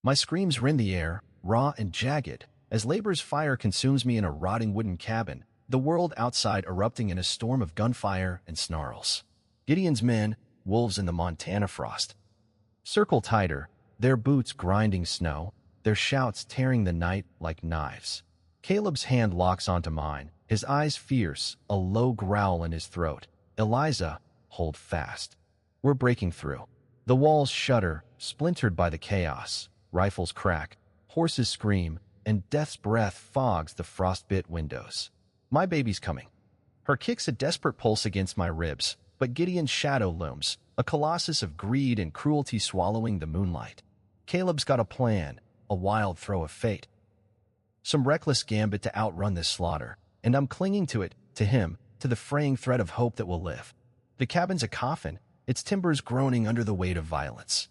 My screams rend the air, raw and jagged, as labor's fire consumes me in a rotting wooden cabin, the world outside erupting in a storm of gunfire and snarls. Gideon's men, wolves in the Montana frost, circle tighter, their boots grinding snow, their shouts tearing the night like knives. Caleb's hand locks onto mine, his eyes fierce, a low growl in his throat. Eliza, hold fast. We're breaking through. The walls shudder, splintered by the chaos. Rifles crack, horses scream, and death's breath fogs the frostbit windows. My baby's coming. Her kicks a desperate pulse against my ribs, but Gideon's shadow looms, a colossus of greed and cruelty swallowing the moonlight. Caleb's got a plan, a wild throw of fate. Some reckless gambit to outrun this slaughter, and I'm clinging to it, to him, to the fraying thread of hope that will live. The cabin's a coffin, its timbers groaning under the weight of violence.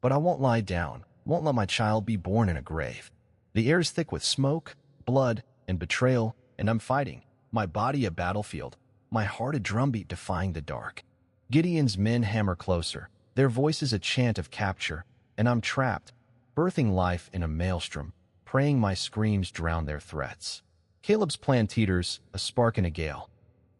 But I won't lie down, won't let my child be born in a grave. The air's thick with smoke, blood, and betrayal, and I'm fighting, my body a battlefield, my heart a drumbeat defying the dark. Gideon's men hammer closer, their voices a chant of capture, and I'm trapped, birthing life in a maelstrom, praying my screams drown their threats. Caleb's plan teeters, a spark in a gale.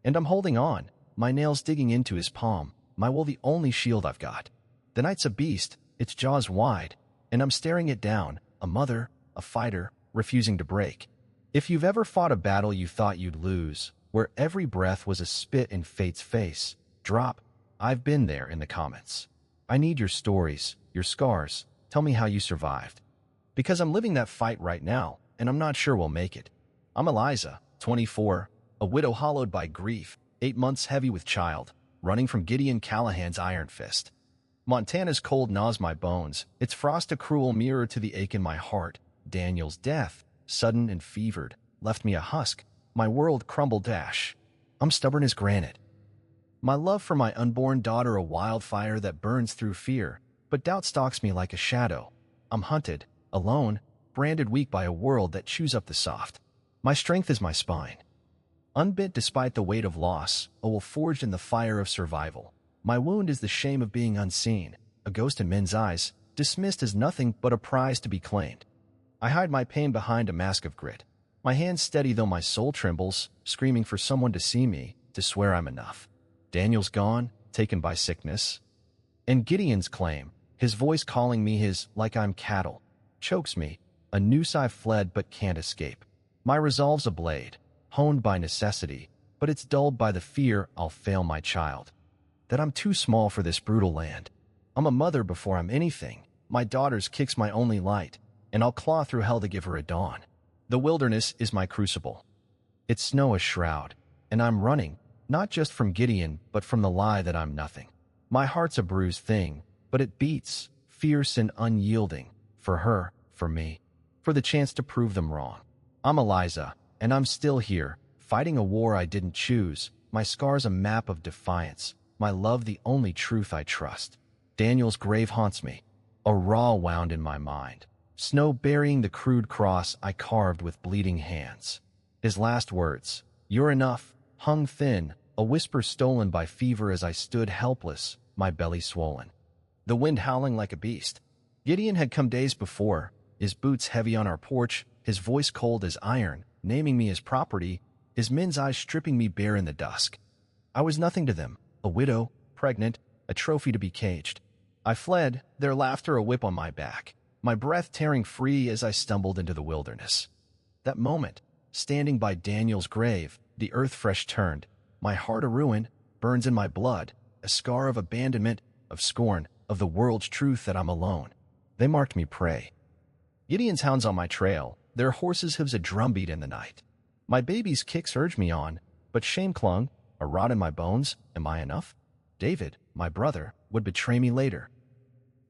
And I'm holding on, my nails digging into his palm, my will the only shield I've got. The night's a beast, its jaws wide, and I'm staring it down, a mother, a fighter, refusing to break. If you've ever fought a battle you thought you'd lose, where every breath was a spit in fate's face, drop. I've been there in the comments. I need your stories, your scars. Tell me how you survived. Because I'm living that fight right now, and I'm not sure we'll make it. I'm Eliza, 24, a widow hollowed by grief, 8 months heavy with child, running from Gideon Callahan's iron fist. Montana's cold gnaws my bones, its frost a cruel mirror to the ache in my heart. Daniel's death, sudden and fevered, left me a husk, my world crumbled dash. I'm stubborn as granite. My love for my unborn daughter a wildfire that burns through fear, but doubt stalks me like a shadow. I'm hunted, alone, branded weak by a world that chews up the soft. My strength is my spine. Unbent despite the weight of loss, a wolf forged in the fire of survival. My wound is the shame of being unseen, a ghost in men's eyes, dismissed as nothing but a prize to be claimed. I hide my pain behind a mask of grit. My hands steady though my soul trembles, screaming for someone to see me, to swear I'm enough. Daniel's gone, taken by sickness. And Gideon's claim, his voice calling me his like I'm cattle, chokes me, a noose I've fled but can't escape. My resolve's a blade, honed by necessity, but it's dulled by the fear I'll fail my child. That I'm too small for this brutal land. I'm a mother before I'm anything. My daughter's kick's my only light, and I'll claw through hell to give her a dawn. The wilderness is my crucible. Its snow a shroud, and I'm running, not just from Gideon, but from the lie that I'm nothing. My heart's a bruised thing, but it beats, fierce and unyielding, for her, for me, for the chance to prove them wrong. I'm Eliza, and I'm still here, fighting a war I didn't choose, my scars a map of defiance, my love the only truth I trust. Daniel's grave haunts me, a raw wound in my mind, snow burying the crude cross I carved with bleeding hands. His last words, "You're enough," hung thin, a whisper stolen by fever as I stood helpless, my belly swollen. The wind howling like a beast. Gideon had come days before, his boots heavy on our porch, his voice cold as iron, naming me as property, his men's eyes stripping me bare in the dusk. I was nothing to them, a widow, pregnant, a trophy to be caged. I fled, their laughter a whip on my back, my breath tearing free as I stumbled into the wilderness. That moment, standing by Daniel's grave, the earth fresh turned, my heart a ruin, burns in my blood, a scar of abandonment, of scorn, of the world's truth that I'm alone. They marked me prey. Gideon's hounds on my trail, their horses' hooves a drumbeat in the night. My baby's kicks urged me on, but shame clung, a rot in my bones. Am I enough? David, my brother, would betray me later.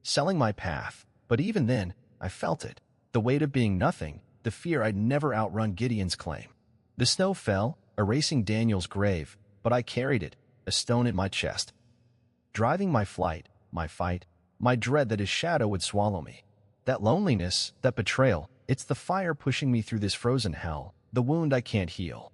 Selling my path, but even then, I felt it, the weight of being nothing, the fear I'd never outrun Gideon's claim. The snow fell, erasing Daniel's grave, but I carried it, a stone in my chest. Driving my flight, my fight, my dread that his shadow would swallow me. That loneliness, that betrayal, it's the fire pushing me through this frozen hell, the wound I can't heal.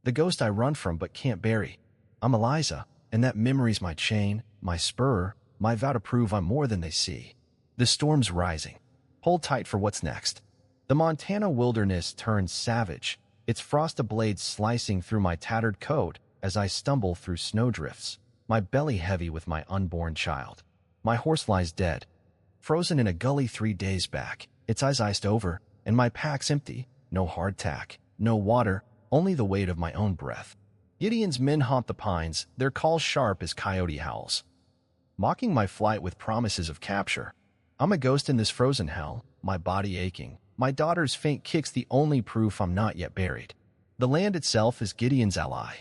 The ghost I run from but can't bury. I'm Eliza, and that memory's my chain, my spur, my vow to prove I'm more than they see. The storm's rising. Hold tight for what's next. The Montana wilderness turns savage, its frost blades slicing through my tattered coat as I stumble through snowdrifts, my belly heavy with my unborn child. My horse lies dead, frozen in a gully 3 days back, its eyes iced over, and my pack's empty. No hardtack, no water, only the weight of my own breath. Gideon's men haunt the pines, their calls sharp as coyote howls, mocking my flight with promises of capture. I'm a ghost in this frozen hell, my body aching. My daughter's faint kicks the only proof I'm not yet buried. The land itself is Gideon's ally.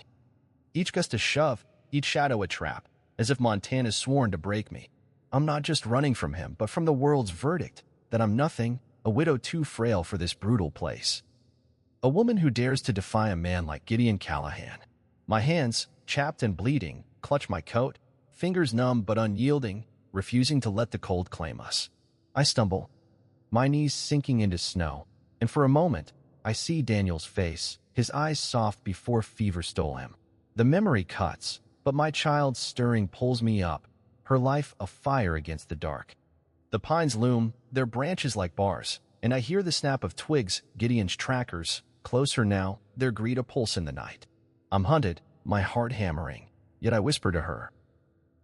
Each gust a shove, each shadow a trap, as if Montana's sworn to break me. I'm not just running from him, but from the world's verdict, that I'm nothing, a widow too frail for this brutal place. A woman who dares to defy a man like Gideon Callahan. My hands, chapped and bleeding, clutch my coat, fingers numb but unyielding, refusing to let the cold claim us. I stumble, my knees sinking into snow, and for a moment, I see Daniel's face, his eyes soft before fever stole him. The memory cuts, but my child's stirring pulls me up, her life a fire against the dark. The pines loom, their branches like bars, and I hear the snap of twigs, Gideon's trackers, closer now, their greed a pulse in the night. I'm hunted, my heart hammering, yet I whisper to her,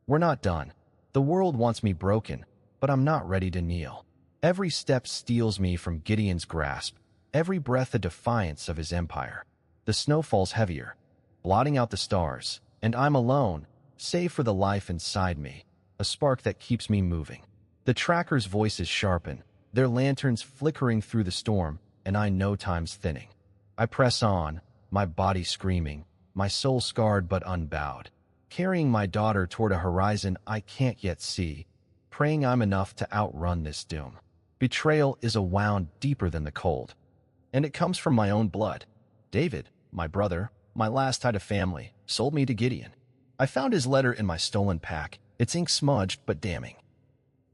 "We're not done. The world wants me broken, but I'm not ready to kneel." Every step steals me from Gideon's grasp, every breath a defiance of his empire. The snow falls heavier, blotting out the stars, and I'm alone, save for the life inside me, a spark that keeps me moving. The trackers' voices sharpen, their lanterns flickering through the storm, and I know time's thinning. I press on, my body screaming, my soul scarred but unbowed, carrying my daughter toward a horizon I can't yet see, praying I'm enough to outrun this doom. Betrayal is a wound deeper than the cold, and it comes from my own blood. David, my brother, my last tie to family, sold me to Gideon. I found his letter in my stolen pack, its ink smudged but damning,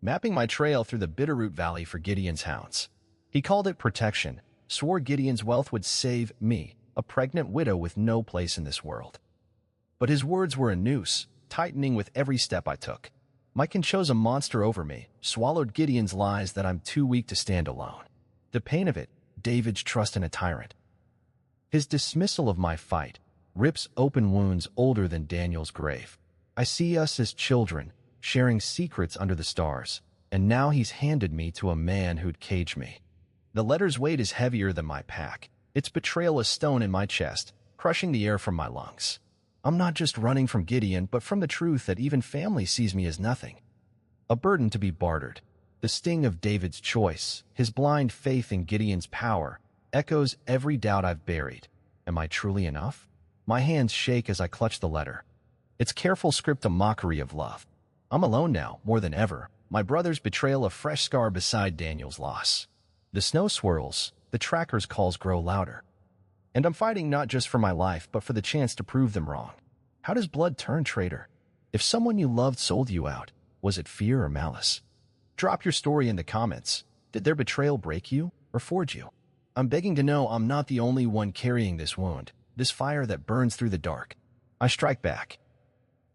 mapping my trail through the Bitterroot Valley for Gideon's hounds. He called it protection, swore Gideon's wealth would save me, a pregnant widow with no place in this world. But his words were a noose, tightening with every step I took. Mike chose a monster over me, swallowed Gideon's lies that I'm too weak to stand alone. The pain of it, David's trust in a tyrant. His dismissal of my fight rips open wounds older than Daniel's grave. I see us as children, sharing secrets under the stars, and now he's handed me to a man who'd cage me. The letter's weight is heavier than my pack, its betrayal a stone in my chest, crushing the air from my lungs. I'm not just running from Gideon, but from the truth that even family sees me as nothing. A burden to be bartered. The sting of David's choice, his blind faith in Gideon's power, echoes every doubt I've buried. Am I truly enough? My hands shake as I clutch the letter. Its careful script a mockery of love. I'm alone now, more than ever. My brother's betrayal a fresh scar beside Daniel's loss. The snow swirls, the tracker's calls grow louder. And I'm fighting not just for my life, but for the chance to prove them wrong. How does blood turn traitor? If someone you loved sold you out, was it fear or malice? Drop your story in the comments. Did their betrayal break you or forge you? I'm begging to know I'm not the only one carrying this wound, this fire that burns through the dark. I strike back.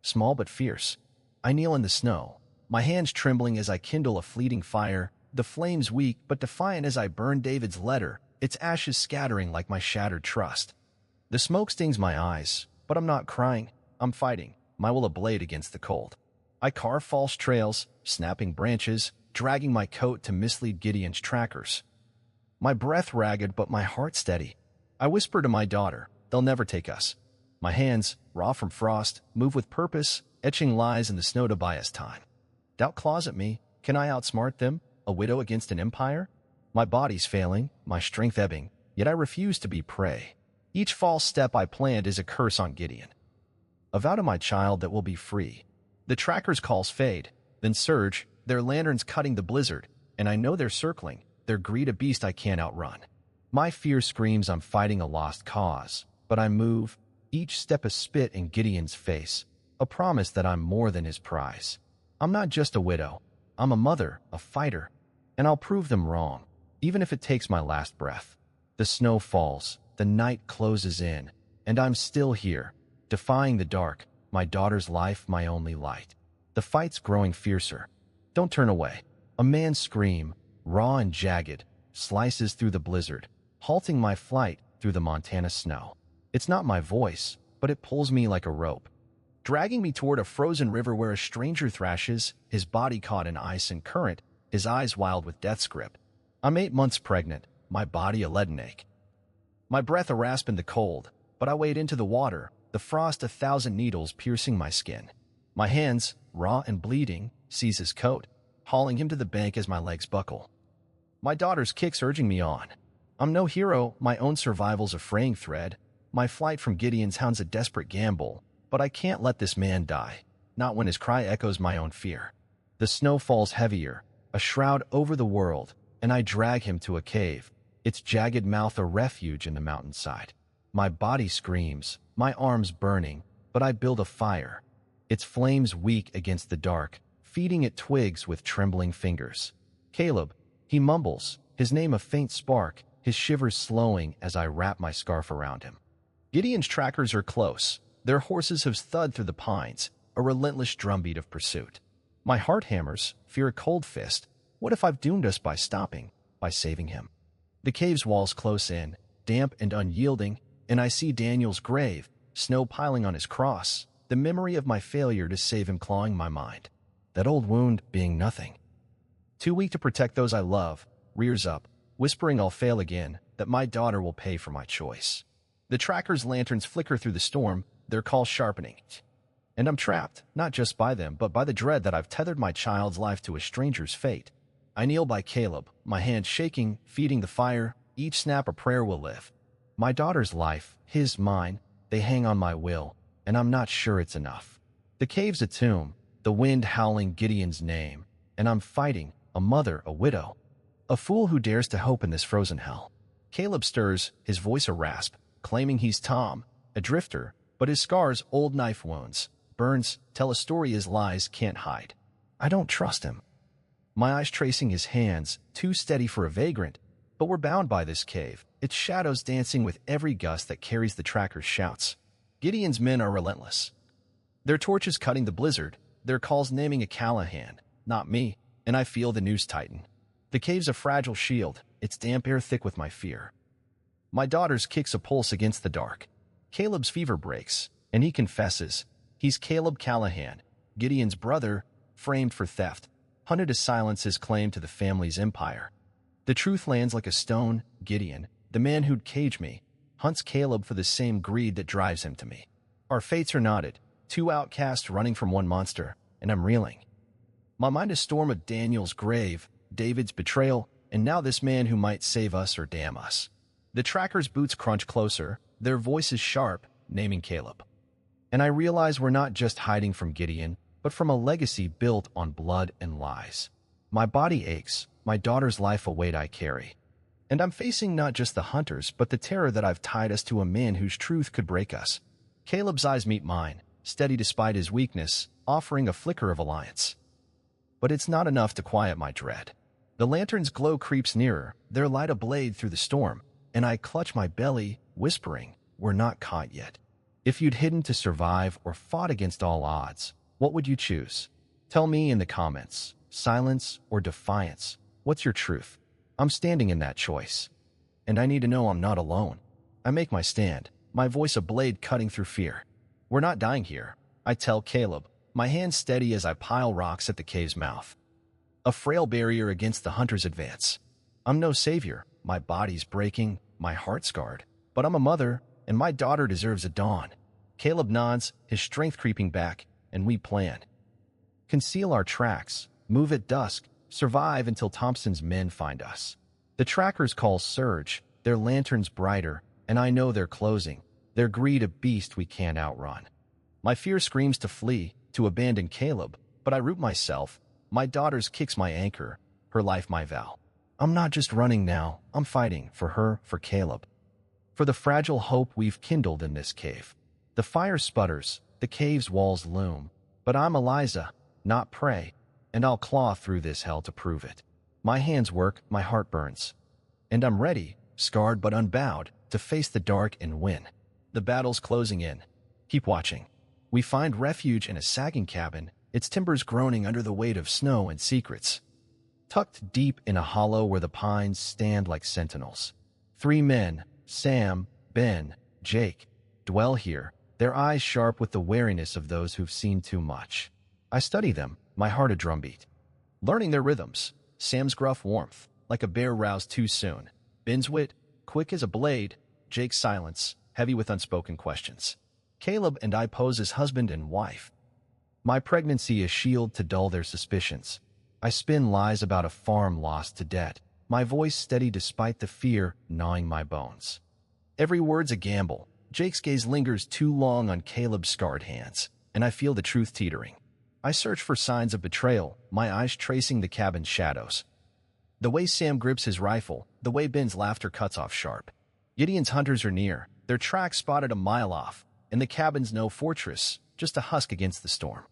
Small but fierce. I kneel in the snow, my hands trembling as I kindle a fleeting fire, the flames weak but defiant as I burn David's letter, its ashes scattering like my shattered trust. The smoke stings my eyes, but I'm not crying. I'm fighting, my will ablade against the cold. I carve false trails, snapping branches, dragging my coat to mislead Gideon's trackers. My breath ragged, but my heart steady. I whisper to my daughter, they'll never take us. My hands, raw from frost, move with purpose, etching lies in the snow to buy us time. Doubt claws at me. Can I outsmart them, a widow against an empire? My body's failing, my strength ebbing, yet I refuse to be prey. Each false step I planned is a curse on Gideon. A vow to my child that will be free. The tracker's calls fade, then surge, their lanterns cutting the blizzard, and I know they're circling, their greed a beast I can't outrun. My fear screams I'm fighting a lost cause, but I move, each step a spit in Gideon's face, a promise that I'm more than his prize. I'm not just a widow, I'm a mother, a fighter, and I'll prove them wrong, even if it takes my last breath. The snow falls, the night closes in, and I'm still here, defying the dark, my daughter's life my only light. The fight's growing fiercer. Don't turn away. A man's scream, raw and jagged, slices through the blizzard, halting my flight through the Montana snow. It's not my voice, but it pulls me like a rope, dragging me toward a frozen river where a stranger thrashes, his body caught in ice and current, his eyes wild with death's grip. I'm 8 months pregnant, my body a leaden ache. My breath a rasp in the cold, but I wade into the water, the frost 1,000 needles piercing my skin. My hands, raw and bleeding, seize his coat, hauling him to the bank as my legs buckle. My daughter's kicks urging me on. I'm no hero, my own survival's a fraying thread. My flight from Gideon's hound's a desperate gamble, but I can't let this man die, not when his cry echoes my own fear. The snow falls heavier, a shroud over the world, and I drag him to a cave, its jagged mouth a refuge in the mountainside. My body screams, my arms burning, but I build a fire, its flames weak against the dark, feeding it twigs with trembling fingers. Caleb, he mumbles, his name a faint spark, his shivers slowing as I wrap my scarf around him. Gideon's trackers are close. Their horses have thud through the pines, a relentless drumbeat of pursuit. My heart hammers, fear a cold fist. What if I've doomed us by stopping, by saving him? The cave's walls close in, damp and unyielding, and I see Daniel's grave, snow piling on his cross, the memory of my failure to save him clawing my mind. That old wound being nothing. Too weak to protect those I love, rears up, whispering I'll fail again, that my daughter will pay for my choice. The tracker's lanterns flicker through the storm, their call sharpening. And I'm trapped, not just by them, but by the dread that I've tethered my child's life to a stranger's fate. I kneel by Caleb, my hands shaking, feeding the fire. Each snap a prayer will live. My daughter's life, his, mine, they hang on my will, and I'm not sure it's enough. The cave's a tomb, the wind howling Gideon's name, and I'm fighting, a mother, a widow, a fool who dares to hope in this frozen hell. Caleb stirs, his voice a rasp, claiming he's Tom, a drifter, but his scars, old knife wounds, burns, tell a story his lies can't hide. I don't trust him. My eyes tracing his hands, too steady for a vagrant, but we're bound by this cave, its shadows dancing with every gust that carries the tracker's shouts. Gideon's men are relentless. Their torches cutting the blizzard, their calls naming a Callahan, not me, and I feel the noose tighten. The cave's a fragile shield, its damp air thick with my fear. My daughter's kicks a pulse against the dark. Caleb's fever breaks, and he confesses. He's Caleb Callahan, Gideon's brother, framed for theft, hunted to silence his claim to the family's empire. The truth lands like a stone. Gideon, the man who'd cage me, hunts Caleb for the same greed that drives him to me. Our fates are knotted, two outcasts running from one monster, and I'm reeling. My mind a storm of Daniel's grave, David's betrayal, and now this man who might save us or damn us. The tracker's boots crunch closer, their voices sharp, naming Caleb. And I realize we're not just hiding from Gideon, but from a legacy built on blood and lies. My body aches, my daughter's life a weight I carry. And I'm facing not just the hunters, but the terror that I've tied us to a man whose truth could break us. Caleb's eyes meet mine, steady despite his weakness, offering a flicker of alliance. But it's not enough to quiet my dread. The lantern's glow creeps nearer, their light a blade through the storm, and I clutch my belly, whispering, we're not caught yet. If you'd hidden to survive or fought against all odds, what would you choose? Tell me in the comments, silence or defiance. What's your truth? I'm standing in that choice. And I need to know I'm not alone. I make my stand, my voice a blade cutting through fear. We're not dying here, I tell Caleb, my hands steady as I pile rocks at the cave's mouth. A frail barrier against the hunter's advance. I'm no savior, my body's breaking, my heart scarred, but I'm a mother, and my daughter deserves a dawn. Caleb nods, his strength creeping back, and we plan. Conceal our tracks, move at dusk, survive until Thompson's men find us. The trackers call surge, their lanterns brighter, and I know they're closing, their greed a beast we can't outrun. My fear screams to flee, to abandon Caleb, but I root myself. My daughter's kicks my anchor, her life my vow. I'm not just running now, I'm fighting for her, for Caleb. For the fragile hope we've kindled in this cave. The fire sputters, the cave's walls loom, but I'm Eliza, not prey, and I'll claw through this hell to prove it. My hands work, my heart burns, and I'm ready, scarred but unbowed, to face the dark and win. The battle's closing in. Keep watching. We find refuge in a sagging cabin, its timbers groaning under the weight of snow and secrets. tucked deep in a hollow where the pines stand like sentinels. 3 men, Sam, Ben, Jake, dwell here, their eyes sharp with the wariness of those who've seen too much. I study them, my heart a drumbeat. Learning their rhythms, Sam's gruff warmth, like a bear roused too soon. Ben's wit, quick as a blade. Jake's silence, heavy with unspoken questions. Caleb and I pose as husband and wife. My pregnancy a shield to dull their suspicions. I spin lies about a farm lost to debt, my voice steady despite the fear gnawing my bones. Every word's a gamble. Jake's gaze lingers too long on Caleb's scarred hands, and I feel the truth teetering. I search for signs of betrayal, my eyes tracing the cabin's shadows. The way Sam grips his rifle, the way Ben's laughter cuts off sharp. Gideon's hunters are near, their tracks spotted a mile off, and the cabin's no fortress, just a husk against the storm.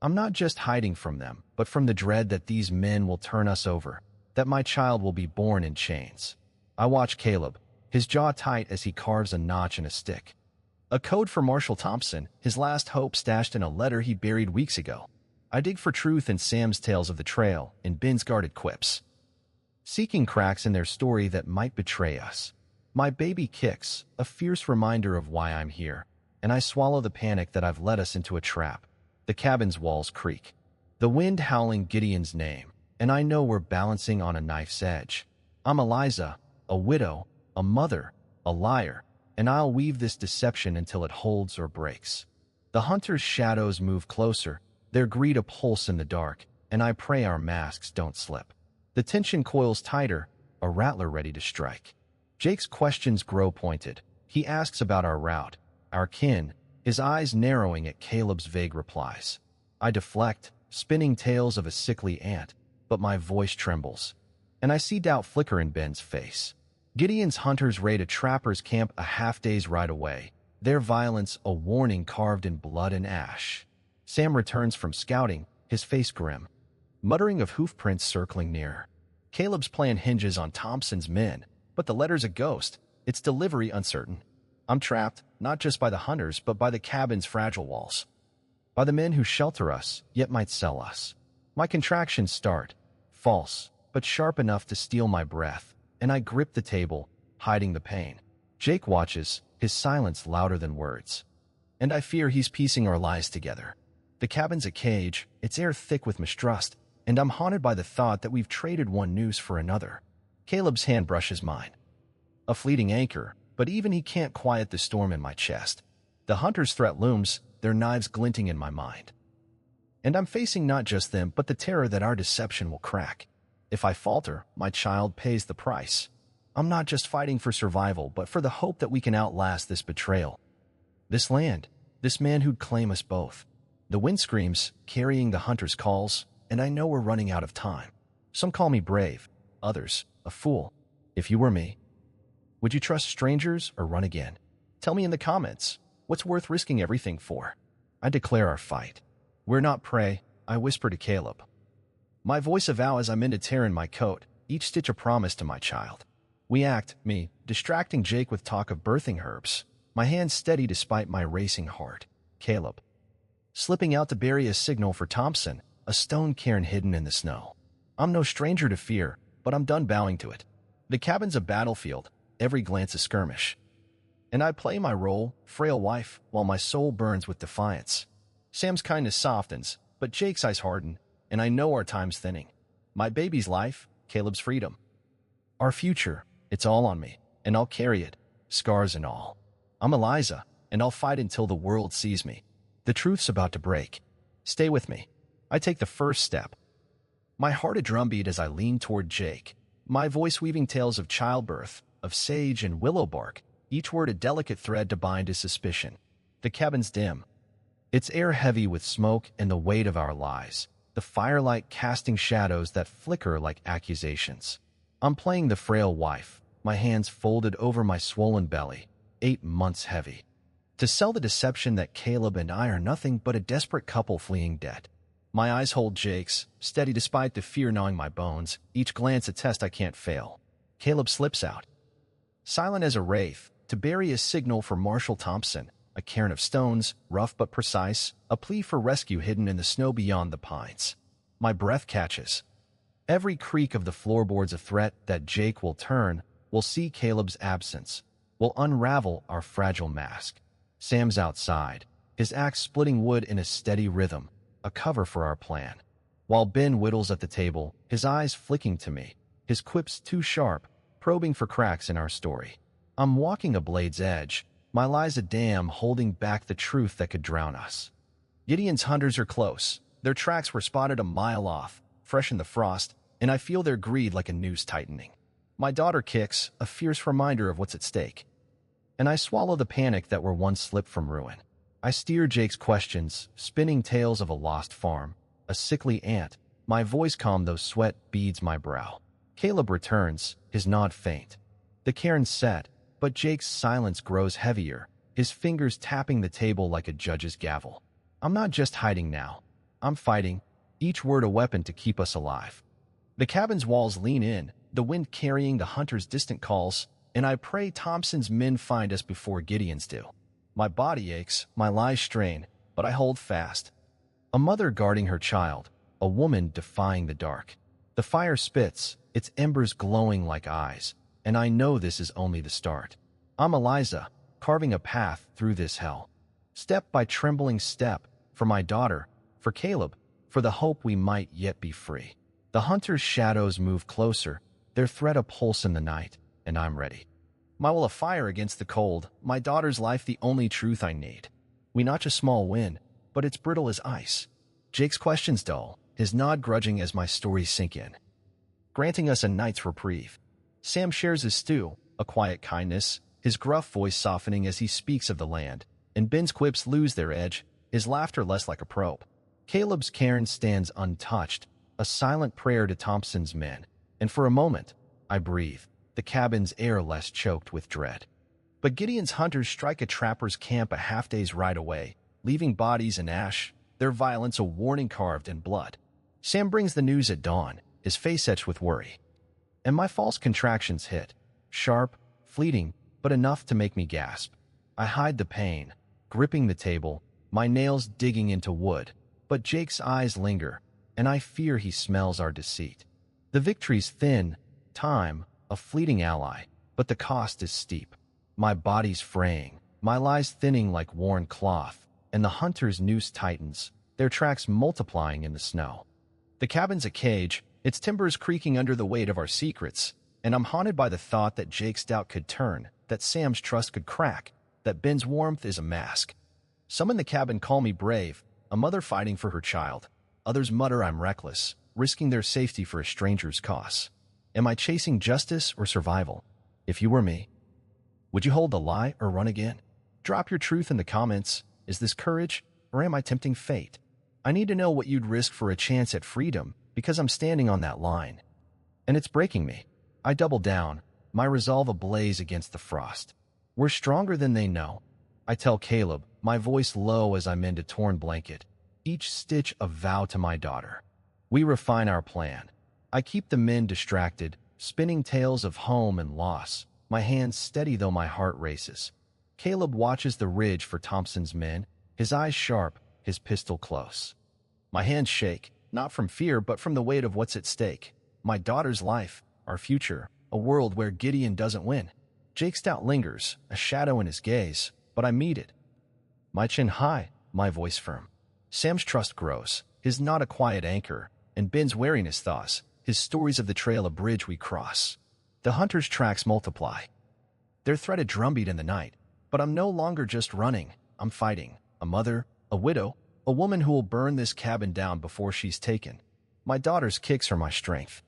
I'm not just hiding from them, but from the dread that these men will turn us over, that my child will be born in chains. I watch Caleb, his jaw tight as he carves a notch in a stick. A code for Marshall Thompson, his last hope stashed in a letter he buried weeks ago. I dig for truth in Sam's tales of the trail, in Ben's guarded quips, seeking cracks in their story that might betray us. My baby kicks, a fierce reminder of why I'm here, and I swallow the panic that I've led us into a trap. The cabin's walls creak, the wind howling Gideon's name, and I know we're balancing on a knife's edge. I'm Eliza, a widow, a mother, a liar, and I'll weave this deception until it holds or breaks. The hunter's shadows move closer, their greed a pulse in the dark, and I pray our masks don't slip. The tension coils tighter, a rattler ready to strike. Jake's questions grow pointed. He asks about our route, our kin, his eyes narrowing at Caleb's vague replies. I deflect, spinning tales of a sickly ant, but my voice trembles, and I see doubt flicker in Ben's face. Gideon's hunters raid a trapper's camp a half-day's ride away, their violence a warning carved in blood and ash. Sam returns from scouting, his face grim, muttering of hoofprints circling near. Caleb's plan hinges on Thompson's men, but the letter's a ghost, its delivery uncertain. I'm trapped, not just by the hunters, but by the cabin's fragile walls. By the men who shelter us, yet might sell us. My contractions start, false, but sharp enough to steal my breath, and I grip the table, hiding the pain. Jake watches, his silence louder than words. And I fear he's piecing our lies together. The cabin's a cage, its air thick with mistrust, and I'm haunted by the thought that we've traded one noose for another. Caleb's hand brushes mine. A fleeting anchor, but even he can't quiet the storm in my chest. The hunter's threat looms, their knives glinting in my mind. And I'm facing not just them, but the terror that our deception will crack. If I falter, my child pays the price. I'm not just fighting for survival, but for the hope that we can outlast this betrayal. This land, this man who'd claim us both. The wind screams, carrying the hunter's calls, and I know we're running out of time. Some call me brave, others, a fool. If you were me, would you trust strangers or run again? Tell me in the comments, what's worth risking everything for? I declare our fight. We're not prey, I whisper to Caleb. My voice a vow as I'm into tearing my coat, each stitch a promise to my child. We act, me, distracting Jake with talk of birthing herbs, my hands steady despite my racing heart. Caleb, slipping out to bury a signal for Thompson, a stone cairn hidden in the snow. I'm no stranger to fear, but I'm done bowing to it. The cabin's a battlefield, every glance a skirmish. And I play my role, frail wife, while my soul burns with defiance. Sam's kindness softens, but Jake's eyes harden, and I know our time's thinning. My baby's life, Caleb's freedom. Our future, it's all on me, and I'll carry it, scars and all. I'm Eliza, and I'll fight until the world sees me. The truth's about to break. Stay with me. I take the first step. My heart a drumbeat as I lean toward Jake, my voice weaving tales of childbirth, of sage and willow bark, each word a delicate thread to bind his suspicion. The cabin's dim, its air heavy with smoke and the weight of our lies, the firelight casting shadows that flicker like accusations. I'm playing the frail wife, my hands folded over my swollen belly, 8 months heavy. To sell the deception that Caleb and I are nothing but a desperate couple fleeing debt. My eyes hold Jake's, steady despite the fear gnawing my bones, each glance a test I can't fail. Caleb slips out, silent as a wraith, to bury a signal for Marshall Thompson, a cairn of stones, rough but precise, a plea for rescue hidden in the snow beyond the pines. My breath catches. Every creak of the floorboards a threat that Jake will turn, will see Caleb's absence, will unravel our fragile mask. Sam's outside, his axe splitting wood in a steady rhythm, a cover for our plan. While Ben whittles at the table, his eyes flicking to me, his quips too sharp, probing for cracks in our story. I'm walking a blade's edge, my lies a dam holding back the truth that could drown us. Gideon's hunters are close. Their tracks were spotted a mile off, fresh in the frost, and I feel their greed like a noose tightening. My daughter kicks, a fierce reminder of what's at stake. And I swallow the panic that we're one slip from ruin. I steer Jake's questions, spinning tales of a lost farm, a sickly aunt. My voice calm though sweat beads my brow. Caleb returns, his nod faint. The cairn's set, but Jake's silence grows heavier, his fingers tapping the table like a judge's gavel. I'm not just hiding now. I'm fighting, each word a weapon to keep us alive. The cabin's walls lean in, the wind carrying the hunter's distant calls, and I pray Thompson's men find us before Gideon's do. My body aches, my lies strain, but I hold fast. A mother guarding her child, a woman defying the dark. The fire spits, its embers glowing like eyes, and I know this is only the start. I'm Eliza, carving a path through this hell. Step by trembling step, for my daughter, for Caleb, for the hope we might yet be free. The hunter's shadows move closer, their threat a pulse in the night, and I'm ready. My will of fire against the cold, my daughter's life the only truth I need. We notch a small win, but it's brittle as ice. Jake's questions dull, his nod grudging as my stories sink in, granting us a night's reprieve. Sam shares his stew, a quiet kindness, his gruff voice softening as he speaks of the land, and Ben's quips lose their edge, his laughter less like a probe. Caleb's cairn stands untouched, a silent prayer to Thompson's men, and for a moment, I breathe, the cabin's air less choked with dread. But Gideon's hunters strike a trapper's camp a half-day's ride away, leaving bodies in ash, their violence a warning carved in blood. Sam brings the news at dawn, his face etched with worry. And my false contractions hit, sharp, fleeting, but enough to make me gasp. I hide the pain, gripping the table, my nails digging into wood, but Jake's eyes linger, and I fear he smells our deceit. The victory's thin, time, a fleeting ally, but the cost is steep. My body's fraying, my lies thinning like worn cloth, and the hunter's noose tightens, their tracks multiplying in the snow. The cabin's a cage, its timbers creaking under the weight of our secrets, and I'm haunted by the thought that Jake's doubt could turn, that Sam's trust could crack, that Ben's warmth is a mask. Some in the cabin call me brave, a mother fighting for her child. Others mutter I'm reckless, risking their safety for a stranger's cause. Am I chasing justice or survival? If you were me, would you hold the lie or run again? Drop your truth in the comments. Is this courage, or am I tempting fate? I need to know what you'd risk for a chance at freedom, because I'm standing on that line. And it's breaking me. I double down, my resolve ablaze against the frost. We're stronger than they know. I tell Caleb, my voice low as I mend a torn blanket, each stitch a vow to my daughter. We refine our plan. I keep the men distracted, spinning tales of home and loss, my hands steady though my heart races. Caleb watches the ridge for Thompson's men, his eyes sharp, his pistol close. My hands shake, not from fear but from the weight of what's at stake. My daughter's life, our future, a world where Gideon doesn't win. Jake's doubt lingers, a shadow in his gaze, but I meet it. My chin high, my voice firm. Sam's trust grows, his nod a quiet anchor, and Ben's wariness thaws, his stories of the trail a bridge we cross. The hunter's tracks multiply. Their threat a drumbeat in the night, but I'm no longer just running, I'm fighting. A mother, a widow, a woman who will burn this cabin down before she's taken. My daughter's kicks are my strength.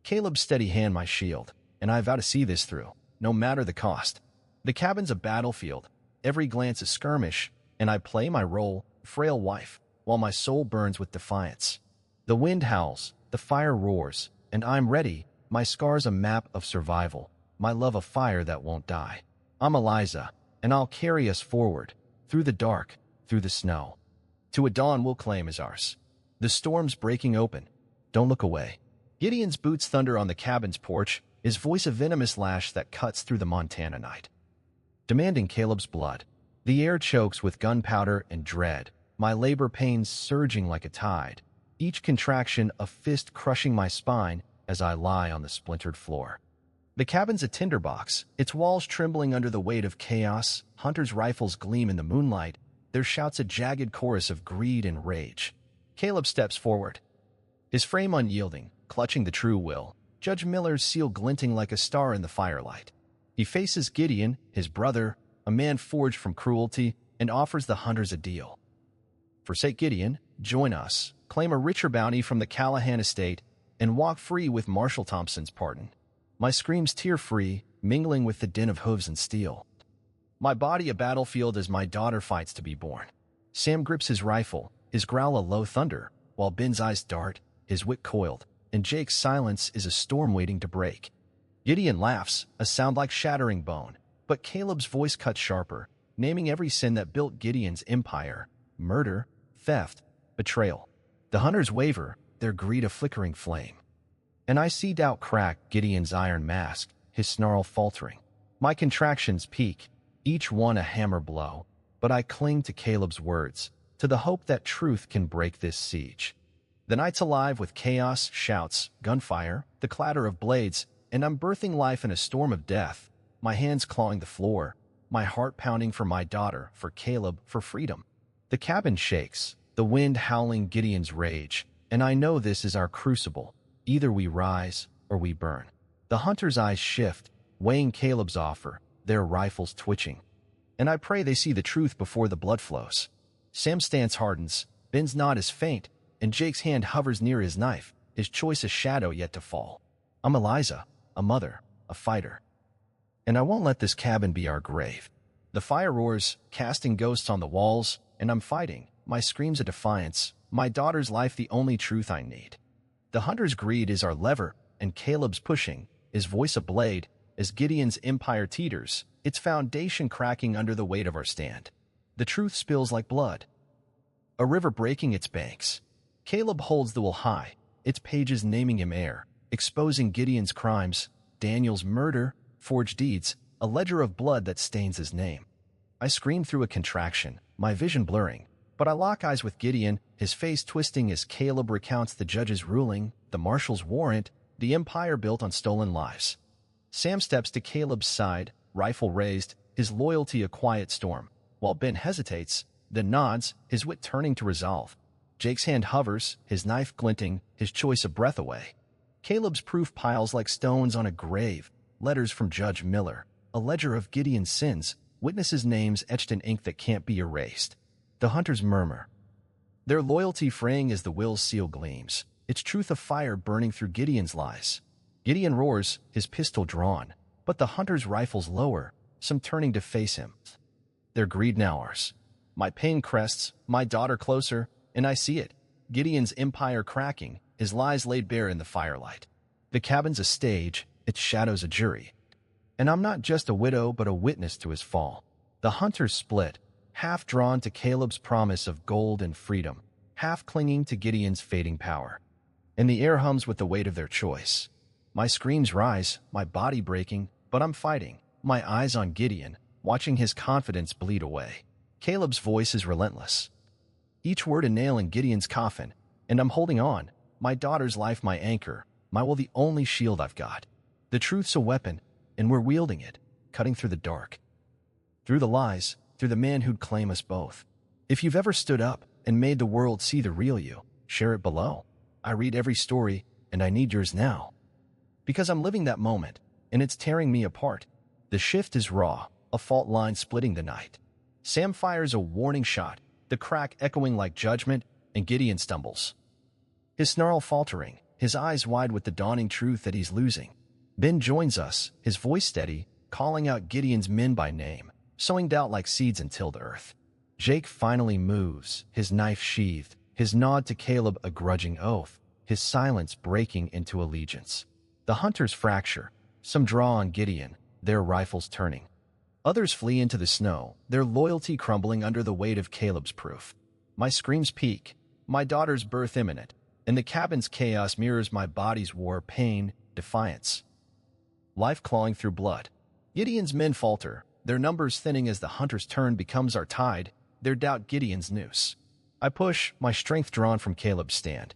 Caleb's steady hand my shield, and I vow to see this through, no matter the cost. The cabin's a battlefield, every glance a skirmish, and I play my role, frail wife, while my soul burns with defiance. The wind howls, the fire roars, and I'm ready, my scars a map of survival, my love a fire that won't die. I'm Eliza, and I'll carry us forward, through the dark, through the snow, to a dawn we'll claim as ours. The storm's breaking open. Don't look away. Gideon's boots thunder on the cabin's porch, his voice a venomous lash that cuts through the Montana night. Demanding Caleb's blood, the air chokes with gunpowder and dread, my labor pains surging like a tide. each contraction a fist crushing my spine as I lie on the splintered floor. The cabin's a tinderbox, its walls trembling under the weight of chaos. Hunters' rifles gleam in the moonlight, their shouts a jagged chorus of greed and rage. Caleb steps forward, his frame unyielding, clutching the true will, Judge Miller's seal glinting like a star in the firelight. He faces Gideon, his brother, a man forged from cruelty, and offers the hunters a deal. Forsake Gideon, join us, claim a richer bounty from the Callahan estate, and walk free with Marshall Thompson's pardon. My screams tear-free, mingling with the din of hooves and steel. My body a battlefield as my daughter fights to be born. Sam grips his rifle, his growl a low thunder, while Ben's eyes dart, his wit coiled, and Jake's silence is a storm waiting to break. Gideon laughs, a sound like shattering bone, but Caleb's voice cuts sharper, naming every sin that built Gideon's empire: murder, theft, betrayal. The hunters waver, their greed a flickering flame. And I see doubt crack Gideon's iron mask, his snarl faltering. My contractions peak, each one a hammer blow, but I cling to Caleb's words, to the hope that truth can break this siege. The night's alive with chaos, shouts, gunfire, the clatter of blades, and I'm birthing life in a storm of death, my hands clawing the floor, my heart pounding for my daughter, for Caleb, for freedom. The cabin shakes, the wind howling Gideon's rage, and I know this is our crucible. Either we rise or we burn. The hunters' eyes shift, weighing Caleb's offer, their rifles twitching. And I pray they see the truth before the blood flows. Sam's stance hardens, Ben's nod is faint, and Jake's hand hovers near his knife, his choice a shadow yet to fall. I'm Eliza, a mother, a fighter. And I won't let this cabin be our grave. The fire roars, casting ghosts on the walls, and I'm fighting, my screams a defiance, my daughter's life the only truth I need. The hunter's greed is our lever, and Caleb's pushing, his voice a blade, as Gideon's empire teeters, its foundation cracking under the weight of our stand. The truth spills like blood, a river breaking its banks. Caleb holds the will high, its pages naming him heir, exposing Gideon's crimes, Daniel's murder, forged deeds, a ledger of blood that stains his name. I scream through a contraction, my vision blurring, but I lock eyes with Gideon, his face twisting as Caleb recounts the judge's ruling, the marshal's warrant, the empire built on stolen lives. Sam steps to Caleb's side, rifle raised, his loyalty a quiet storm, while Ben hesitates, then nods, his wit turning to resolve. Jake's hand hovers, his knife glinting, his choice a breath away. Caleb's proof piles like stones on a grave, letters from Judge Miller, a ledger of Gideon's sins, witnesses' names etched in ink that can't be erased. The hunters murmur, their loyalty fraying as the will's seal gleams, its truth a fire burning through Gideon's lies. Gideon roars, his pistol drawn, but the hunters' rifles lower, some turning to face him. Their greed now ours. My pain crests, my daughter closer, and I see it, Gideon's empire cracking, his lies laid bare in the firelight. The cabin's a stage, its shadows a jury. And I'm not just a widow but a witness to his fall. The hunters split, half drawn to Caleb's promise of gold and freedom, half clinging to Gideon's fading power. And the air hums with the weight of their choice. My screams rise, my body breaking, but I'm fighting, my eyes on Gideon, watching his confidence bleed away. Caleb's voice is relentless, each word a nail in Gideon's coffin, and I'm holding on, my daughter's life my anchor, my will the only shield I've got. The truth's a weapon, and we're wielding it, cutting through the dark. Through the lies, through the man who'd claim us both. If you've ever stood up and made the world see the real you, share it below. I read every story, and I need yours now. Because I'm living that moment, and it's tearing me apart. The shift is raw, a fault line splitting the night. Sam fires a warning shot, the crack echoing like judgment, and Gideon stumbles. His snarl faltering, his eyes wide with the dawning truth that he's losing. Ben joins us, his voice steady, calling out Gideon's men by name, sowing doubt like seeds in tilled earth. Jake finally moves, his knife sheathed, his nod to Caleb a grudging oath, his silence breaking into allegiance. The hunters fracture, some draw on Gideon, their rifles turning. Others flee into the snow, their loyalty crumbling under the weight of Caleb's proof. My screams peak, my daughter's birth imminent, and the cabin's chaos mirrors my body's war, pain, defiance. Life clawing through blood. Gideon's men falter, their numbers thinning as the hunter's turn becomes our tide, their doubt Gideon's noose. I push, my strength drawn from Caleb's stand,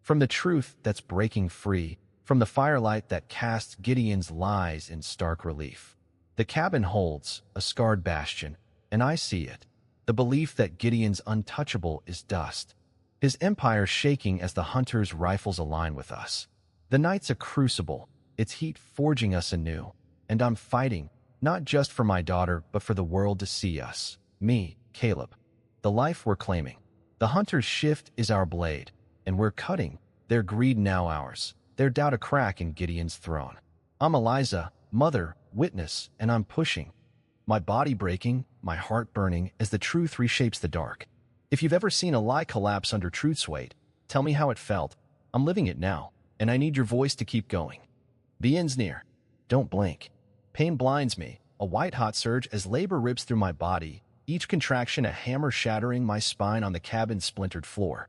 From the truth that's breaking free, from the firelight that casts Gideon's lies in stark relief. The cabin holds a scarred bastion, and I see it. The belief that Gideon's untouchable is dust. His empire shaking as the hunters' rifles align with us. The night's a crucible, its heat forging us anew. And I'm fighting, not just for my daughter, but for the world to see us. Me, Caleb. The life we're claiming. The hunter's shift is our blade, and we're cutting. Their greed now ours. Their doubt a crack in Gideon's throne. I'm Eliza, mother, witness, and I'm pushing. My body breaking, my heart burning as the truth reshapes the dark. If you've ever seen a lie collapse under truth's weight, tell me how it felt. I'm living it now, and I need your voice to keep going. The end's near. Don't blink. Pain blinds me, a white-hot surge as labor rips through my body, each contraction a hammer shattering my spine on the cabin's splintered floor.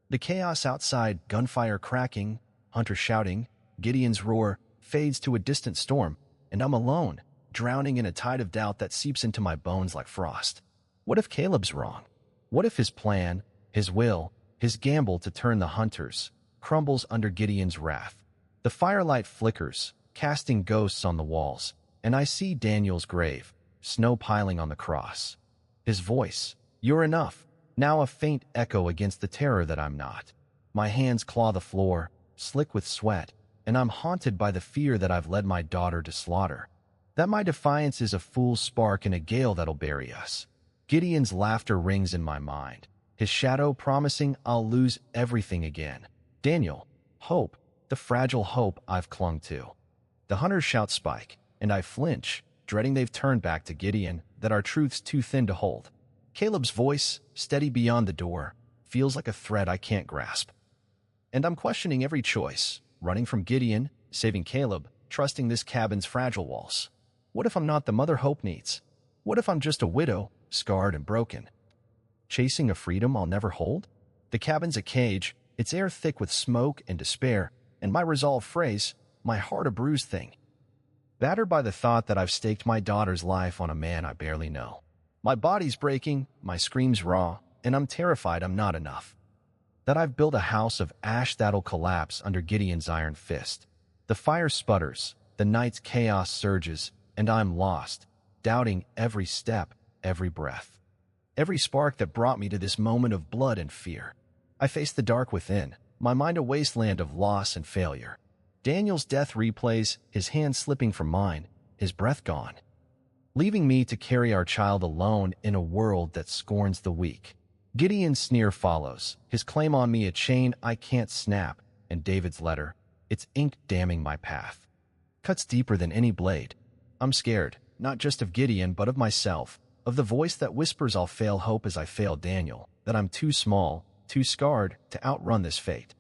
The chaos outside, gunfire cracking, hunters shouting, Gideon's roar, fades to a distant storm, and I'm alone, drowning in a tide of doubt that seeps into my bones like frost. What if Caleb's wrong? What if his plan, his will, his gamble to turn the hunters, crumbles under Gideon's wrath? The firelight flickers, casting ghosts on the walls, and I see Daniel's grave, snow piling on the cross. His voice, "You're enough," now a faint echo against the terror that I'm not. My hands claw the floor, slick with sweat, and I'm haunted by the fear that I've led my daughter to slaughter. That my defiance is a fool's spark in a gale that'll bury us. Gideon's laughter rings in my mind, his shadow promising I'll lose everything again. Daniel, hope, the fragile hope I've clung to. The hunters shout spike, and I flinch, dreading they've turned back to Gideon, that our truth's too thin to hold. Caleb's voice, steady beyond the door, feels like a thread I can't grasp. And I'm questioning every choice, running from Gideon, saving Caleb, trusting this cabin's fragile walls. What if I'm not the mother hope needs? What if I'm just a widow, scarred and broken? Chasing a freedom I'll never hold? The cabin's a cage, its air thick with smoke and despair, and my resolve phrase, my heart a bruised thing. Battered by the thought that I've staked my daughter's life on a man I barely know. My body's breaking, my screams raw, and I'm terrified I'm not enough. That I've built a house of ash that'll collapse under Gideon's iron fist. The fire sputters, the night's chaos surges, and I'm lost, doubting every step, every breath. Every spark that brought me to this moment of blood and fear. I face the dark within, my mind a wasteland of loss and failure. Daniel's death replays, his hand slipping from mine, his breath gone. Leaving me to carry our child alone in a world that scorns the weak. Gideon's sneer follows, his claim on me a chain I can't snap, and David's letter, its ink damming my path. Cuts deeper than any blade. I'm scared, not just of Gideon but of myself, of the voice that whispers I'll fail hope as I failed Daniel, that I'm too small, too scarred to outrun this fate.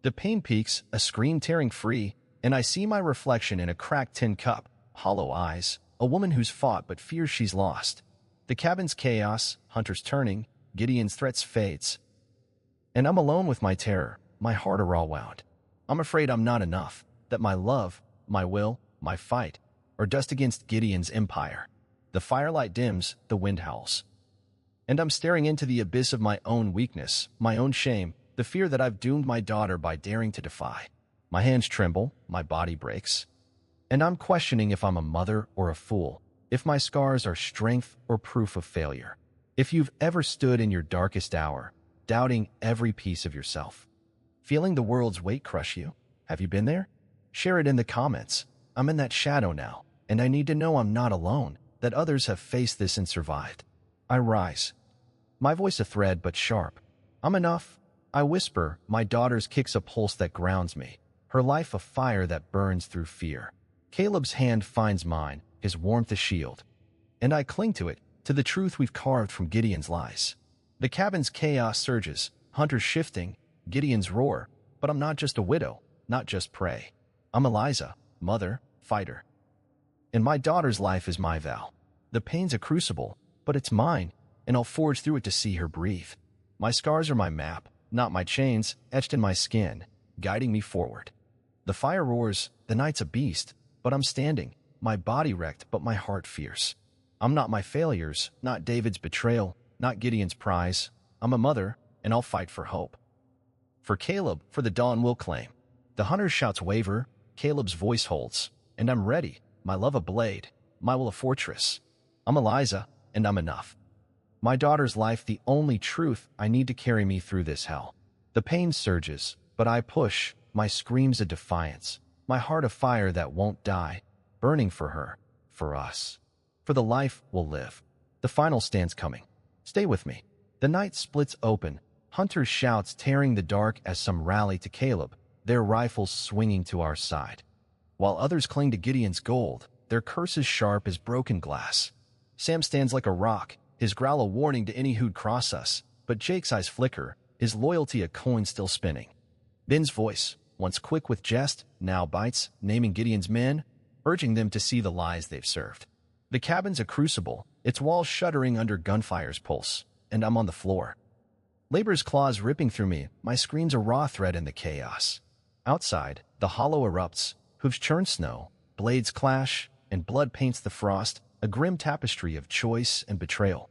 The pain peaks, a scream tearing free, and I see my reflection in a cracked tin cup, hollow eyes, a woman who's fought but fears she's lost. The cabin's chaos, hunters turning, Gideon's threats fades. And I'm alone with my terror, my heart a raw wound. I'm afraid I'm not enough, that my love, my will, my fight, are dust against Gideon's empire. The firelight dims, the wind howls. And I'm staring into the abyss of my own weakness, my own shame, the fear that I've doomed my daughter by daring to defy. My hands tremble, my body breaks. And I'm questioning if I'm a mother or a fool, if my scars are strength or proof of failure. If you've ever stood in your darkest hour, doubting every piece of yourself, feeling the world's weight crush you, have you been there? Share it in the comments. I'm in that shadow now, and I need to know I'm not alone, that others have faced this and survived. I rise. My voice a thread but sharp. I'm enough. I whisper, my daughter's kicks a pulse that grounds me, her life a fire that burns through fear. Caleb's hand finds mine, his warmth a shield. And I cling to it, to the truth we've carved from Gideon's lies. The cabin's chaos surges, hunters shifting, Gideon's roar, but I'm not just a widow, not just prey. I'm Eliza, mother, fighter. And my daughter's life is my vow. The pain's a crucible, but it's mine, and I'll forge through it to see her breathe. My scars are my map, not my chains, etched in my skin, guiding me forward. The fire roars, the night's a beast, but I'm standing, my body wrecked but my heart fierce. I'm not my failures, not David's betrayal, not Gideon's prize. I'm a mother, and I'll fight for hope. For Caleb, for the dawn will claim. The hunter's shouts waver, Caleb's voice holds, and I'm ready, my love a blade, my will a fortress. I'm Eliza, and I'm enough. My daughter's life the only truth I need to carry me through this hell. The pain surges, but I push, my screams a defiance, my heart a fire that won't die, burning for her, for us. For the life we'll live. The final stand's coming. Stay with me. The night splits open, hunters' shouts tearing the dark as some rally to Caleb, their rifles swinging to our side. While others cling to Gideon's gold, their curses sharp as broken glass. Sam stands like a rock, his growl a warning to any who'd cross us, but Jake's eyes flicker, his loyalty a coin still spinning. Ben's voice, once quick with jest, now bites, naming Gideon's men, urging them to see the lies they've served. The cabin's a crucible, its walls shuddering under gunfire's pulse, and I'm on the floor. Labor's claws ripping through me, my screams a raw thread in the chaos. Outside, the hollow erupts, hooves churn snow, blades clash, and blood paints the frost, a grim tapestry of choice and betrayal.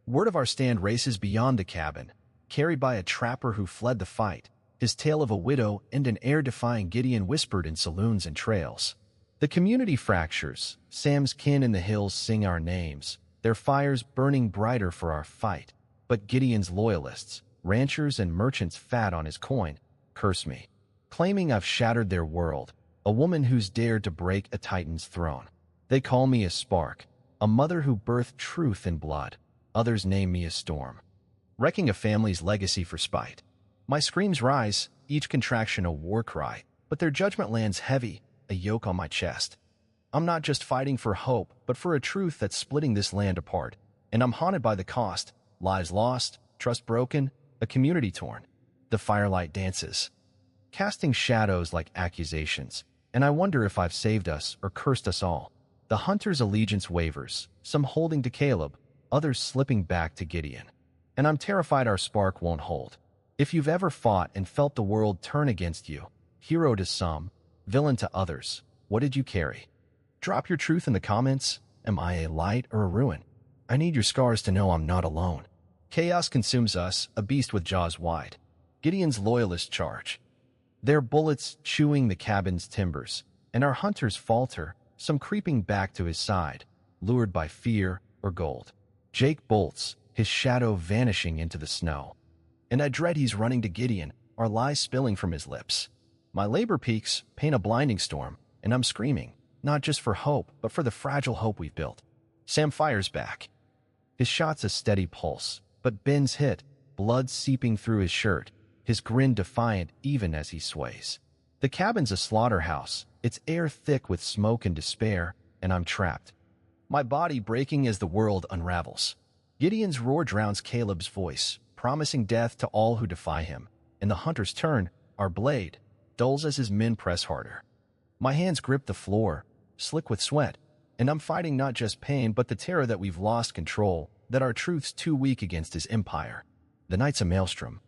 Word of our stand races beyond the cabin, carried by a trapper who fled the fight, his tale of a widow and an heir-defying Gideon whispered in saloons and trails. The community fractures, Sam's kin in the hills sing our names, their fires burning brighter for our fight. But Gideon's loyalists, ranchers and merchants fat on his coin, curse me, claiming I've shattered their world, a woman who's dared to break a titan's throne. They call me a spark, a mother who birthed truth in blood. Others name me a storm, wrecking a family's legacy for spite. My screams rise, each contraction a war cry, but their judgment lands heavy, a yoke on my chest. I'm not just fighting for hope, but for a truth that's splitting this land apart, and I'm haunted by the cost. Lives lost, trust broken, a community torn. The firelight dances, casting shadows like accusations, and I wonder if I've saved us or cursed us all. The hunter's allegiance wavers, some holding to Caleb, others slipping back to Gideon. And I'm terrified our spark won't hold. If you've ever fought and felt the world turn against you, hero to some, villain to others, what did you carry? Drop your truth in the comments. Am I a light or a ruin? I need your scars to know I'm not alone. Chaos consumes us, a beast with jaws wide. Gideon's loyalists charge, their bullets chewing the cabin's timbers, and our hunters falter, some creeping back to his side, lured by fear or gold. Jake bolts, his shadow vanishing into the snow. And I dread he's running to Gideon, our lies spilling from his lips. My labor peaks paint a blinding storm, and I'm screaming, not just for hope, but for the fragile hope we've built. Sam fires back. His shot's a steady pulse, but Ben's hit, blood seeping through his shirt, his grin defiant even as he sways. The cabin's a slaughterhouse, its air thick with smoke and despair, and I'm trapped. My body breaking as the world unravels. Gideon's roar drowns Caleb's voice, promising death to all who defy him. In the hunter's turn, our blade dulls as his men press harder. My hands grip the floor, slick with sweat, and I'm fighting not just pain but the terror that we've lost control, that our truth's too weak against his empire. The night's a maelstrom.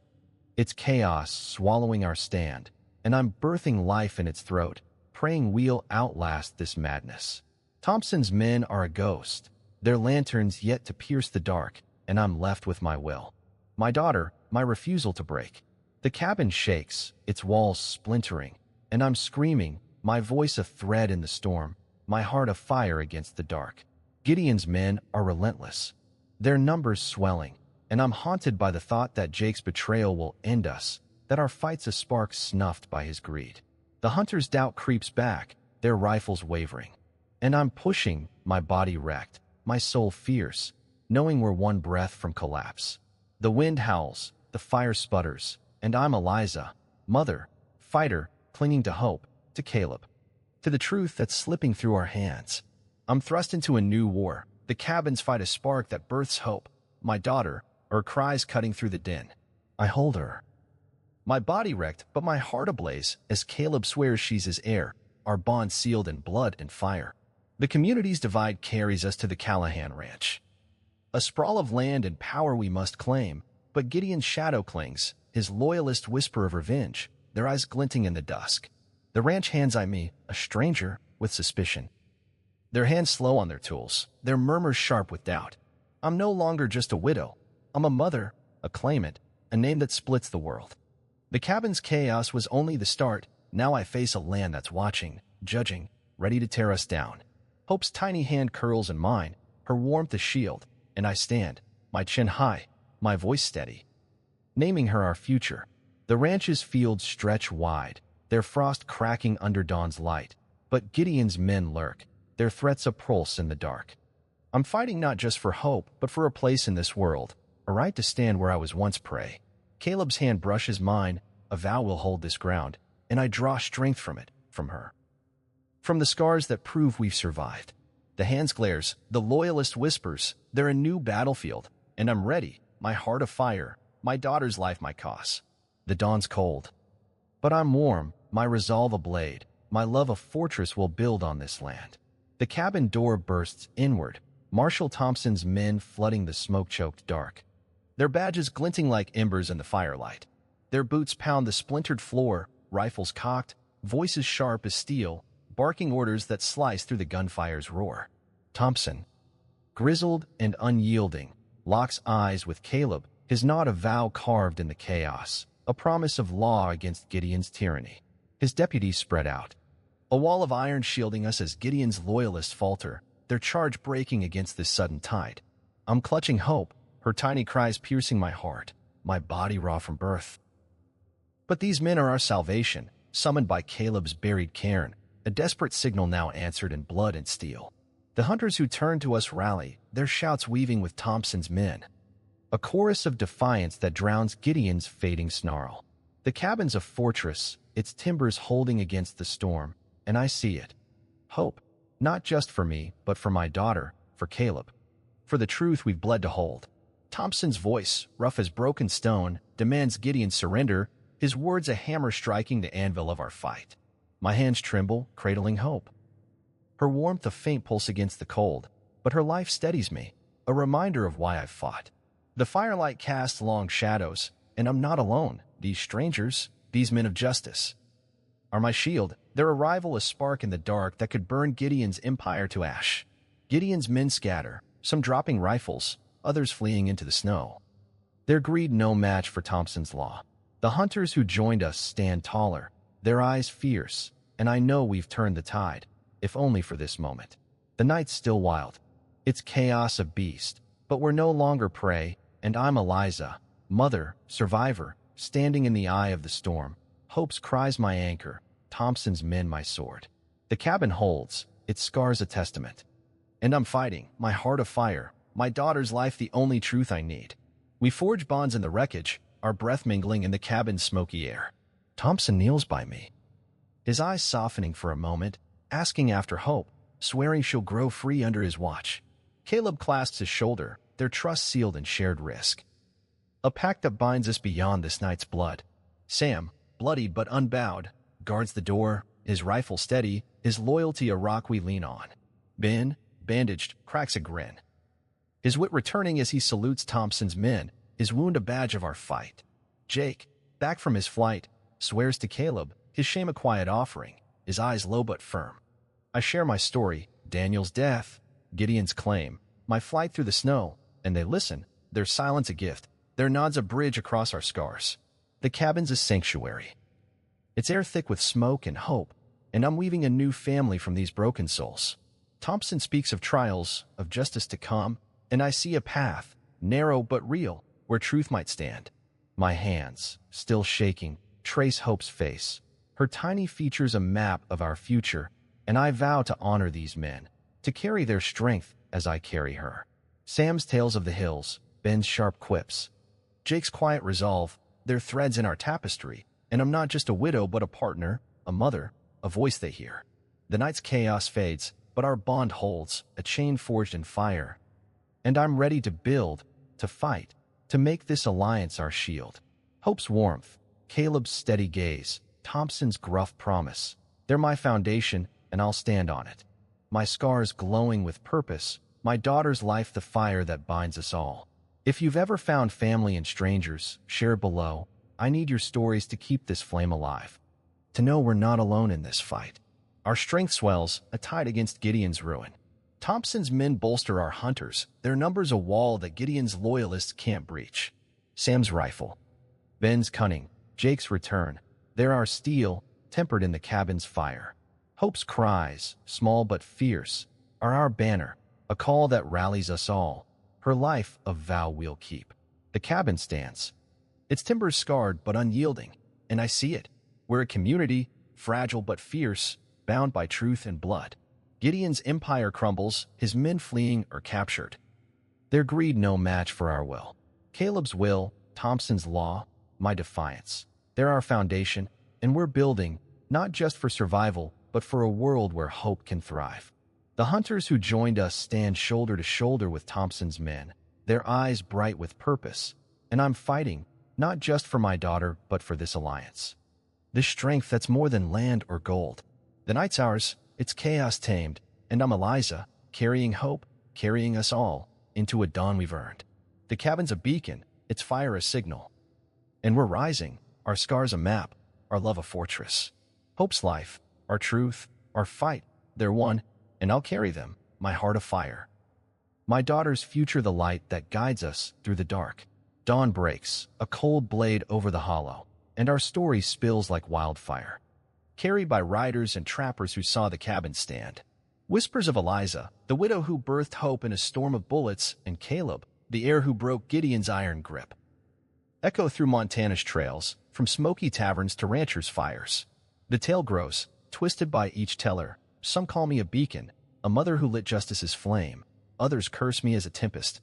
It's chaos swallowing our stand, and I'm birthing life in its throat, praying we'll outlast this madness. Thompson's men are a ghost, their lanterns yet to pierce the dark, and I'm left with my will. My daughter, my refusal to break. The cabin shakes, its walls splintering, and I'm screaming, my voice a thread in the storm, my heart afire against the dark. Gideon's men are relentless, their numbers swelling, and I'm haunted by the thought that Jake's betrayal will end us, that our fight's a spark snuffed by his greed. The hunter's doubt creeps back, their rifles wavering, and I'm pushing, my body wrecked, my soul fierce, knowing we're one breath from collapse. The wind howls, the fire sputters, and I'm Eliza, mother, fighter, clinging to hope, to Caleb, to the truth that's slipping through our hands. I'm thrust into a new war. The cabins fight a spark that births hope. My daughter, her cries cutting through the din. I hold her. My body wrecked, but my heart ablaze as Caleb swears she's his heir, our bond sealed in blood and fire. The community's divide carries us to the Callahan Ranch. A sprawl of land and power we must claim, but Gideon's shadow clings, his loyalist whisper of revenge, their eyes glinting in the dusk. The ranch hands eye me, a stranger, with suspicion. Their hands slow on their tools, their murmurs sharp with doubt. I'm no longer just a widow. I'm a mother, a claimant, a name that splits the world. The cabin's chaos was only the start. Now I face a land that's watching, judging, ready to tear us down. Hope's tiny hand curls in mine, her warmth a shield, and I stand, my chin high, my voice steady, naming her our future. The ranch's fields stretch wide, their frost cracking under dawn's light, but Gideon's men lurk, their threats a pulse in the dark. I'm fighting not just for hope, but for a place in this world, a right to stand where I was once prey. Caleb's hand brushes mine, a vow will hold this ground, and I draw strength from it, from her. From the scars that prove we've survived. The hands glares, the loyalist whispers, they're a new battlefield, and I'm ready, my heart afire, my daughter's life my cause. The dawn's cold, but I'm warm, my resolve a blade, my love a fortress will build on this land. The cabin door bursts inward, Marshal Thompson's men flooding the smoke-choked dark, their badges glinting like embers in the firelight. Their boots pound the splintered floor, rifles cocked, voices sharp as steel, barking orders that slice through the gunfire's roar. Thompson, grizzled and unyielding, locks eyes with Caleb, his nod a vow carved in the chaos, a promise of law against Gideon's tyranny. His deputies spread out, a wall of iron shielding us as Gideon's loyalists falter, their charge breaking against this sudden tide. I'm clutching hope, her tiny cries piercing my heart, my body raw from birth. But these men are our salvation, summoned by Caleb's buried cairn, a desperate signal now answered in blood and steel. The hunters who turn to us rally, their shouts weaving with Thompson's men. A chorus of defiance that drowns Gideon's fading snarl. The cabin's a fortress, its timbers holding against the storm, and I see it. Hope, not just for me, but for my daughter, for Caleb. For the truth we've bled to hold. Thompson's voice, rough as broken stone, demands Gideon's surrender, his words a hammer striking the anvil of our fight. My hands tremble, cradling hope. Her warmth a faint pulse against the cold, but her life steadies me, a reminder of why I've fought. The firelight casts long shadows, and I'm not alone. These strangers, these men of justice, are my shield, their arrival a spark in the dark that could burn Gideon's empire to ash. Gideon's men scatter, some dropping rifles, others fleeing into the snow. Their greed no match for Thompson's law. The hunters who joined us stand taller, their eyes fierce, and I know we've turned the tide, if only for this moment. The night's still wild. It's chaos of beast, but we're no longer prey, and I'm Eliza, mother, survivor, standing in the eye of the storm. Hope's cries my anchor, Thompson's men my sword. The cabin holds, its scars a testament. And I'm fighting, my heart afire, my daughter's life the only truth I need. We forge bonds in the wreckage, our breath mingling in the cabin's smoky air. Thompson kneels by me, his eyes softening for a moment, asking after Hope, swearing she'll grow free under his watch. Caleb clasps his shoulder, their trust sealed in shared risk. A pact that binds us beyond this night's blood. Sam, bloodied but unbowed, guards the door, his rifle steady, his loyalty a rock we lean on. Ben, bandaged, cracks a grin, his wit returning as he salutes Thompson's men, his wound a badge of our fight. Jake, back from his flight, swears to Caleb, his shame a quiet offering, his eyes low but firm. I share my story, Daniel's death, Gideon's claim, my flight through the snow, and they listen, their silence a gift, their nods a bridge across our scars. The cabin's a sanctuary. Its air thick with smoke and hope, and I'm weaving a new family from these broken souls. Thompson speaks of trials, of justice to come, and I see a path, narrow but real, where truth might stand. My hands, still shaking, trace Hope's face, her tiny features a map of our future, and I vow to honor these men, to carry their strength as I carry her. Sam's tales of the hills, Ben's sharp quips, Jake's quiet resolve, they're threads in our tapestry, and I'm not just a widow but a partner, a mother, a voice they hear. The night's chaos fades, but our bond holds, a chain forged in fire. And I'm ready to build, to fight, to make this alliance our shield. Hope's warmth, Caleb's steady gaze, Thompson's gruff promise. They're my foundation, and I'll stand on it. My scars glowing with purpose, my daughter's life the fire that binds us all. If you've ever found family and strangers, share below. I need your stories to keep this flame alive. To know we're not alone in this fight. Our strength swells, a tide against Gideon's ruin. Thompson's men bolster our hunters, their numbers a wall that Gideon's loyalists can't breach. Sam's rifle, Ben's cunning, Jake's return. There our steel, tempered in the cabin's fire. Hope's cries, small but fierce, are our banner, a call that rallies us all. Her life a vow we'll keep. The cabin stands. Its timbers scarred but unyielding, and I see it. We're a community, fragile but fierce, bound by truth and blood. Gideon's empire crumbles, his men fleeing or captured. Their greed no match for our will. Caleb's will, Thompson's law, my defiance. They're our foundation, and we're building, not just for survival, but for a world where hope can thrive. The hunters who joined us stand shoulder to shoulder with Thompson's men, their eyes bright with purpose, and I'm fighting, not just for my daughter, but for this alliance. This strength that's more than land or gold. The night's ours, it's chaos tamed, and I'm Eliza, carrying hope, carrying us all, into a dawn we've earned. The cabin's a beacon, its fire a signal. And we're rising, our scars a map, our love a fortress. Hope's life, our truth, our fight, they're one, and I'll carry them, my heart afire. My daughter's future the light that guides us through the dark. Dawn breaks, a cold blade over the hollow, and our story spills like wildfire. Carried by riders and trappers who saw the cabin stand. Whispers of Eliza, the widow who birthed hope in a storm of bullets, and Caleb, the heir who broke Gideon's iron grip. Echo through Montana's trails, from smoky taverns to ranchers' fires. The tale grows, twisted by each teller. Some call me a beacon, a mother who lit justice's flame. Others curse me as a tempest,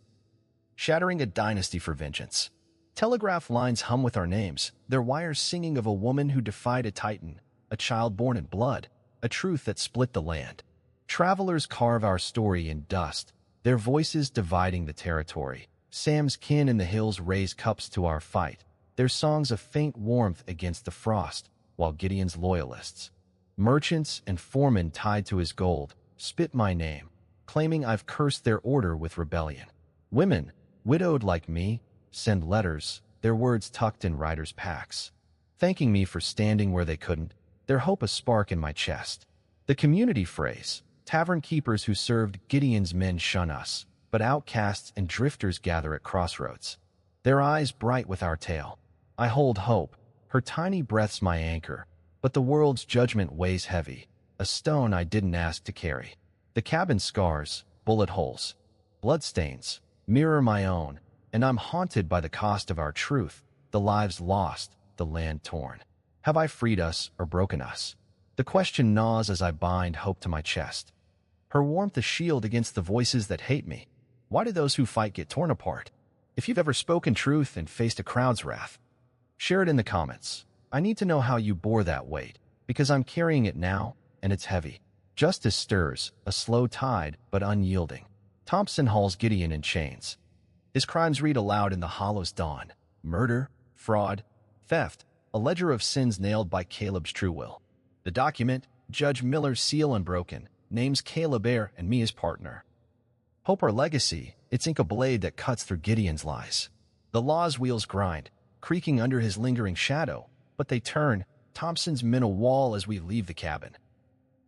shattering a dynasty for vengeance. Telegraph lines hum with our names, their wires singing of a woman who defied a titan, a child born in blood, a truth that split the land. Travelers carve our story in dust, their voices dividing the territory. Sam's kin in the hills raise cups to our fight, their songs of faint warmth against the frost, while Gideon's loyalists, merchants and foremen tied to his gold, spit my name, claiming I've cursed their order with rebellion. Women, widowed like me, send letters, their words tucked in riders' packs, thanking me for standing where they couldn't, their hope a spark in my chest. The community phrase, tavern keepers who served Gideon's men shun us, but outcasts and drifters gather at crossroads. Their eyes bright with our tale. I hold hope, her tiny breath's my anchor, but the world's judgment weighs heavy, a stone I didn't ask to carry. The cabin scars, bullet holes, bloodstains, mirror my own, and I'm haunted by the cost of our truth, the lives lost, the land torn. Have I freed us or broken us? The question gnaws as I bind hope to my chest. Her warmth a shield against the voices that hate me. Why do those who fight get torn apart? If you've ever spoken truth and faced a crowd's wrath, share it in the comments. I need to know how you bore that weight, because I'm carrying it now, and it's heavy. Justice stirs, a slow tide, but unyielding. Thompson hauls Gideon in chains. His crimes read aloud in the hollow's dawn. Murder, fraud, theft, a ledger of sins nailed by Caleb's true will. The document, Judge Miller's seal unbroken, names Caleb heir and me as partner. Hope our legacy, its ink a blade that cuts through Gideon's lies. The law's wheels grind, creaking under his lingering shadow, but they turn, Thompson's men a wall as we leave the cabin.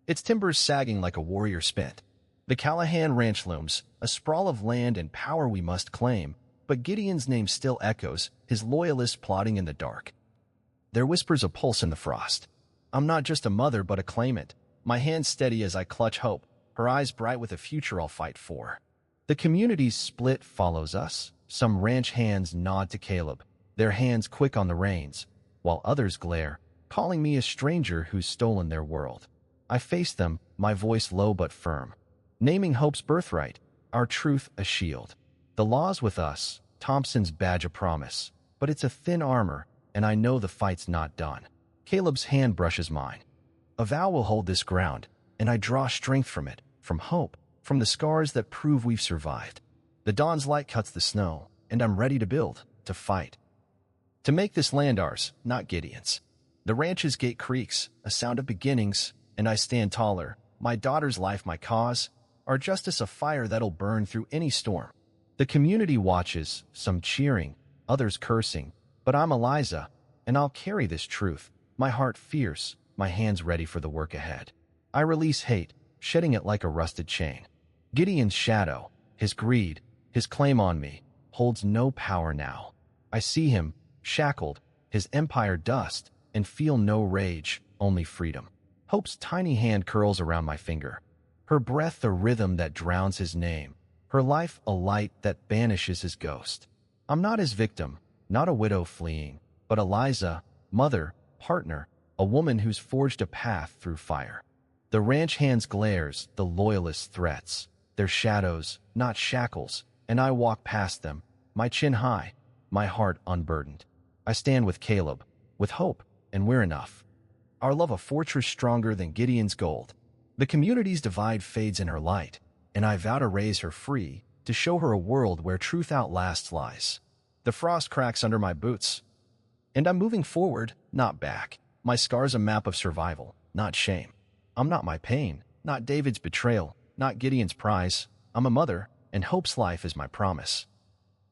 Its timbers sagging like a warrior spent. The Callahan Ranch looms, a sprawl of land and power we must claim, but Gideon's name still echoes, his loyalists plotting in the dark. Their whispers a pulse in the frost. I'm not just a mother but a claimant, my hands steady as I clutch hope, her eyes bright with a future I'll fight for. The community's split follows us. Some ranch hands nod to Caleb, their hands quick on the reins, while others glare, calling me a stranger who's stolen their world. I face them, my voice low but firm, naming hope's birthright, our truth a shield. The law's with us, Thompson's badge a promise, but it's a thin armor, and I know the fight's not done. Caleb's hand brushes mine. A vow will hold this ground, and I draw strength from it, from hope, from the scars that prove we've survived. The dawn's light cuts the snow, and I'm ready to build, to fight. To make this land ours, not Gideon's. The ranch's gate creaks, a sound of beginnings, and I stand taller, my daughter's life my cause, our justice a fire that'll burn through any storm. The community watches, some cheering, others cursing, but I'm Eliza, and I'll carry this truth, my heart fierce, my hands ready for the work ahead. I release hate, shedding it like a rusted chain. Gideon's shadow, his greed, his claim on me, holds no power now. I see him, shackled, his empire dust, and feel no rage, only freedom. Hope's tiny hand curls around my finger, her breath a rhythm that drowns his name, her life a light that banishes his ghost. I'm not his victim, not a widow fleeing, but Eliza, mother, partner, a woman who's forged a path through fire. The ranch hand's glares, the loyalist threats, their shadows, not shackles, and I walk past them, my chin high, my heart unburdened. I stand with Caleb, with hope, and we're enough. Our love a fortress stronger than Gideon's gold. The community's divide fades in her light, and I vow to raise her free, to show her a world where truth outlasts lies. The frost cracks under my boots, and I'm moving forward, not back. My scar's a map of survival, not shame. I'm not my pain, not David's betrayal, not Gideon's prize. I'm a mother, and Hope's life is my promise.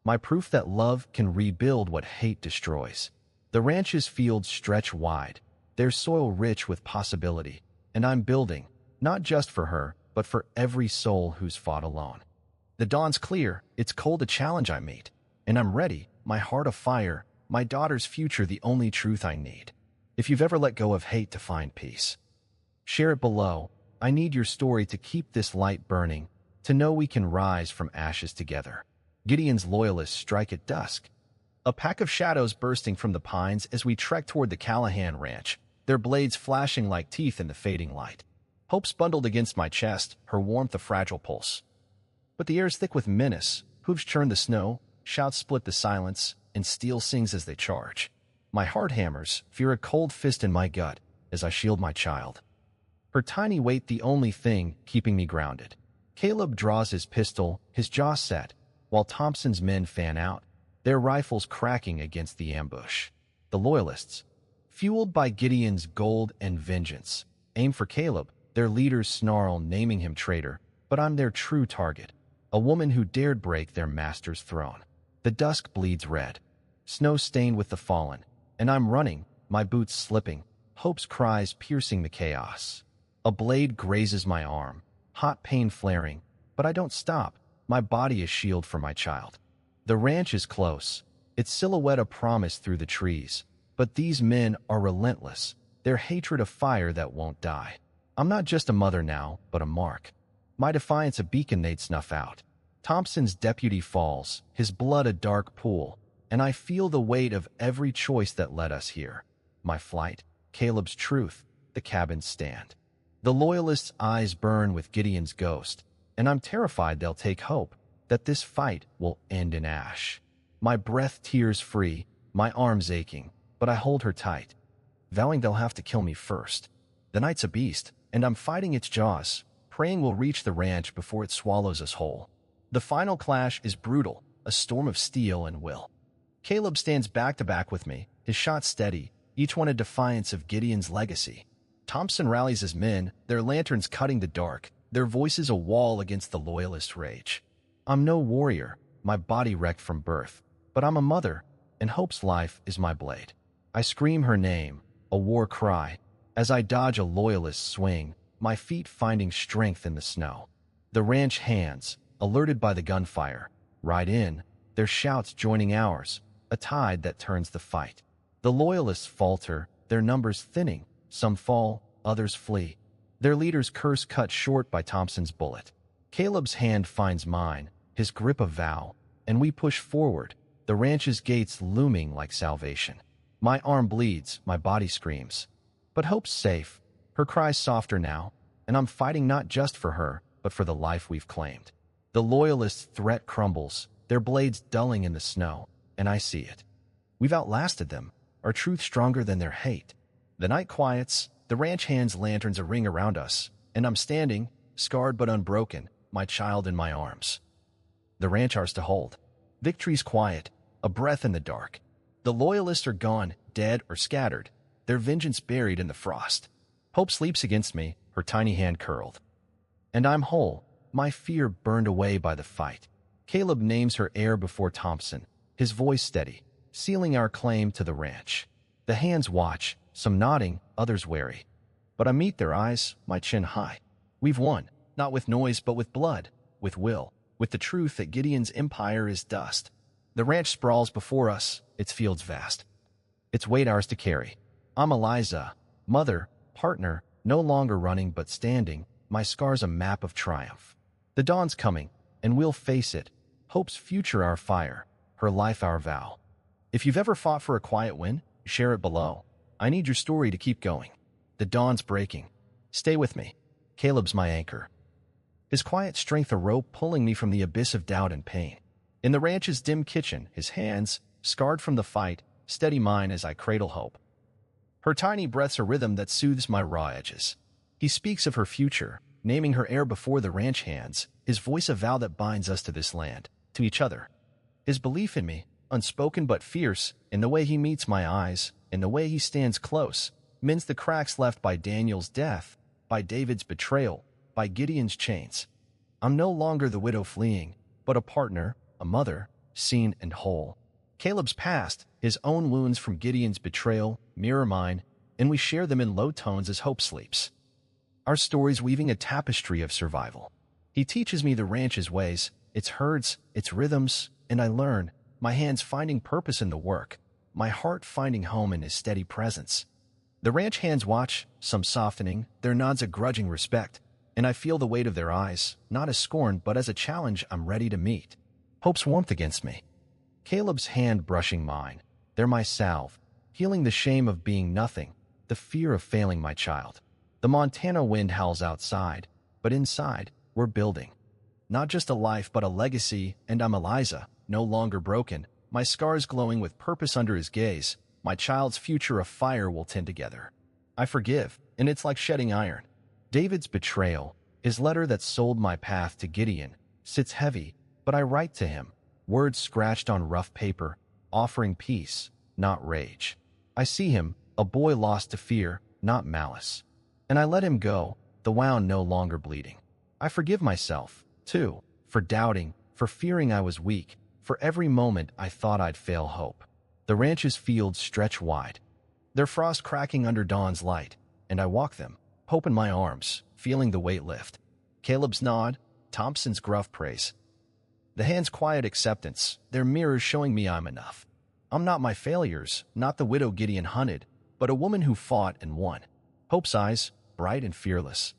My proof that love can rebuild what hate destroys. The ranch's fields stretch wide, their soil rich with possibility, and I'm building, not just for her, but for every soul who's fought alone. The dawn's clear, it's cold a challenge I meet, and I'm ready, my heart afire, my daughter's future the only truth I need. If you've ever let go of hate to find peace, share it below. I need your story to keep this light burning, to know we can rise from ashes together. Gideon's loyalists strike at dusk, a pack of shadows bursting from the pines as we trek toward the Callahan Ranch, their blades flashing like teeth in the fading light. Hope's bundled against my chest, her warmth a fragile pulse. But the air's thick with menace, hooves churn the snow, shouts split the silence, and steel sings as they charge. My heart hammers, fear a cold fist in my gut as I shield my child. Her tiny weight the only thing keeping me grounded. Caleb draws his pistol, his jaw set, while Thompson's men fan out, their rifles cracking against the ambush. The loyalists, fueled by Gideon's gold and vengeance, aim for Caleb. Their leaders snarl, naming him traitor, but I'm their true target, a woman who dared break their master's throne. The dusk bleeds red, snow stained with the fallen, and I'm running, my boots slipping, Hope's cries piercing the chaos. A blade grazes my arm, hot pain flaring, but I don't stop. My body is shield for my child. The ranch is close, its silhouette a promise through the trees, but these men are relentless, their hatred a fire that won't die. I'm not just a mother now, but a mark. My defiance a beacon they'd snuff out. Thompson's deputy falls, his blood a dark pool, and I feel the weight of every choice that led us here. My flight, Caleb's truth, the cabin's stand. The loyalists' eyes burn with Gideon's ghost, and I'm terrified they'll take hope, that this fight will end in ash. My breath tears free, my arms aching, but I hold her tight, vowing they'll have to kill me first. The night's a beast, and I'm fighting its jaws, praying we'll reach the ranch before it swallows us whole. The final clash is brutal, a storm of steel and will. Caleb stands back to back with me, his shots steady, each one a defiance of Gideon's legacy. Thompson rallies his men, their lanterns cutting the dark, their voices a wall against the loyalist rage. I'm no warrior, my body wrecked from birth, but I'm a mother, and Hope's life is my blade. I scream her name, a war cry, as I dodge a loyalist swing, my feet finding strength in the snow. The ranch hands, alerted by the gunfire, ride in, their shouts joining ours, a tide that turns the fight. The loyalists falter, their numbers thinning, some fall, others flee. Their leader's curse cut short by Thompson's bullet. Caleb's hand finds mine, his grip a vow, and we push forward, the ranch's gates looming like salvation. My arm bleeds, my body screams. But Hope's safe, her cries softer now, and I'm fighting not just for her, but for the life we've claimed. The loyalists' threat crumbles, their blades dulling in the snow, and I see it. We've outlasted them, our truth stronger than their hate. The night quiets, the ranch hands lanterns a ring around us, and I'm standing, scarred but unbroken, my child in my arms. The ranch ours to hold. Victory's quiet, a breath in the dark. The loyalists are gone, dead or scattered, their vengeance buried in the frost. Hope sleeps against me, her tiny hand curled. And I'm whole, my fear burned away by the fight. Caleb names her heir before Thompson, his voice steady, sealing our claim to the ranch. The hands watch, some nodding, others wary. But I meet their eyes, my chin high. We've won, not with noise but with blood, with will, with the truth that Gideon's empire is dust. The ranch sprawls before us, its fields vast. It's weight ours to carry. I'm Eliza, mother, partner, no longer running but standing, my scars a map of triumph. The dawn's coming, and we'll face it. Hope's future our fire, her life our vow. If you've ever fought for a quiet win, share it below. I need your story to keep going. The dawn's breaking. Stay with me. Caleb's my anchor. His quiet strength a rope pulling me from the abyss of doubt and pain. In the ranch's dim kitchen, his hands, scarred from the fight, steady mine as I cradle hope. Her tiny breath's a rhythm that soothes my raw edges. He speaks of her future, naming her heir before the ranch hands, his voice a vow that binds us to this land, to each other. His belief in me, unspoken but fierce, in the way he meets my eyes, in the way he stands close, mends the cracks left by Daniel's death, by David's betrayal, by Gideon's chains. I'm no longer the widow fleeing, but a partner, a mother, seen and whole. Caleb's past, his own wounds from Gideon's betrayal, mirror mine, and we share them in low tones as hope sleeps. Our stories weaving a tapestry of survival. He teaches me the ranch's ways, its herds, its rhythms, and I learn, my hands finding purpose in the work, my heart finding home in his steady presence. The ranch hands watch, some softening, their nods a grudging respect, and I feel the weight of their eyes, not as scorn but as a challenge I'm ready to meet. Hope's warmth against me. Caleb's hand brushing mine. They're my salve, healing the shame of being nothing, the fear of failing my child. The Montana wind howls outside, but inside, we're building. Not just a life but a legacy, and I'm Eliza, no longer broken, my scars glowing with purpose under his gaze, my child's future a fire we'll tend together. I forgive, and it's like shedding iron. David's betrayal, his letter that sold my path to Gideon, sits heavy, but I write to him, words scratched on rough paper, offering peace, not rage. I see him, a boy lost to fear, not malice. And I let him go, the wound no longer bleeding. I forgive myself, too, for doubting, for fearing I was weak, for every moment I thought I'd fail hope. The ranch's fields stretch wide, their frost cracking under dawn's light, and I walk them, hope in my arms, feeling the weight lift. Caleb's nod, Thompson's gruff praise. The hand's quiet acceptance, their mirrors showing me I'm enough. I'm not my failures, not the widow Gideon hunted, but a woman who fought and won. Hope's eyes, bright and fearless.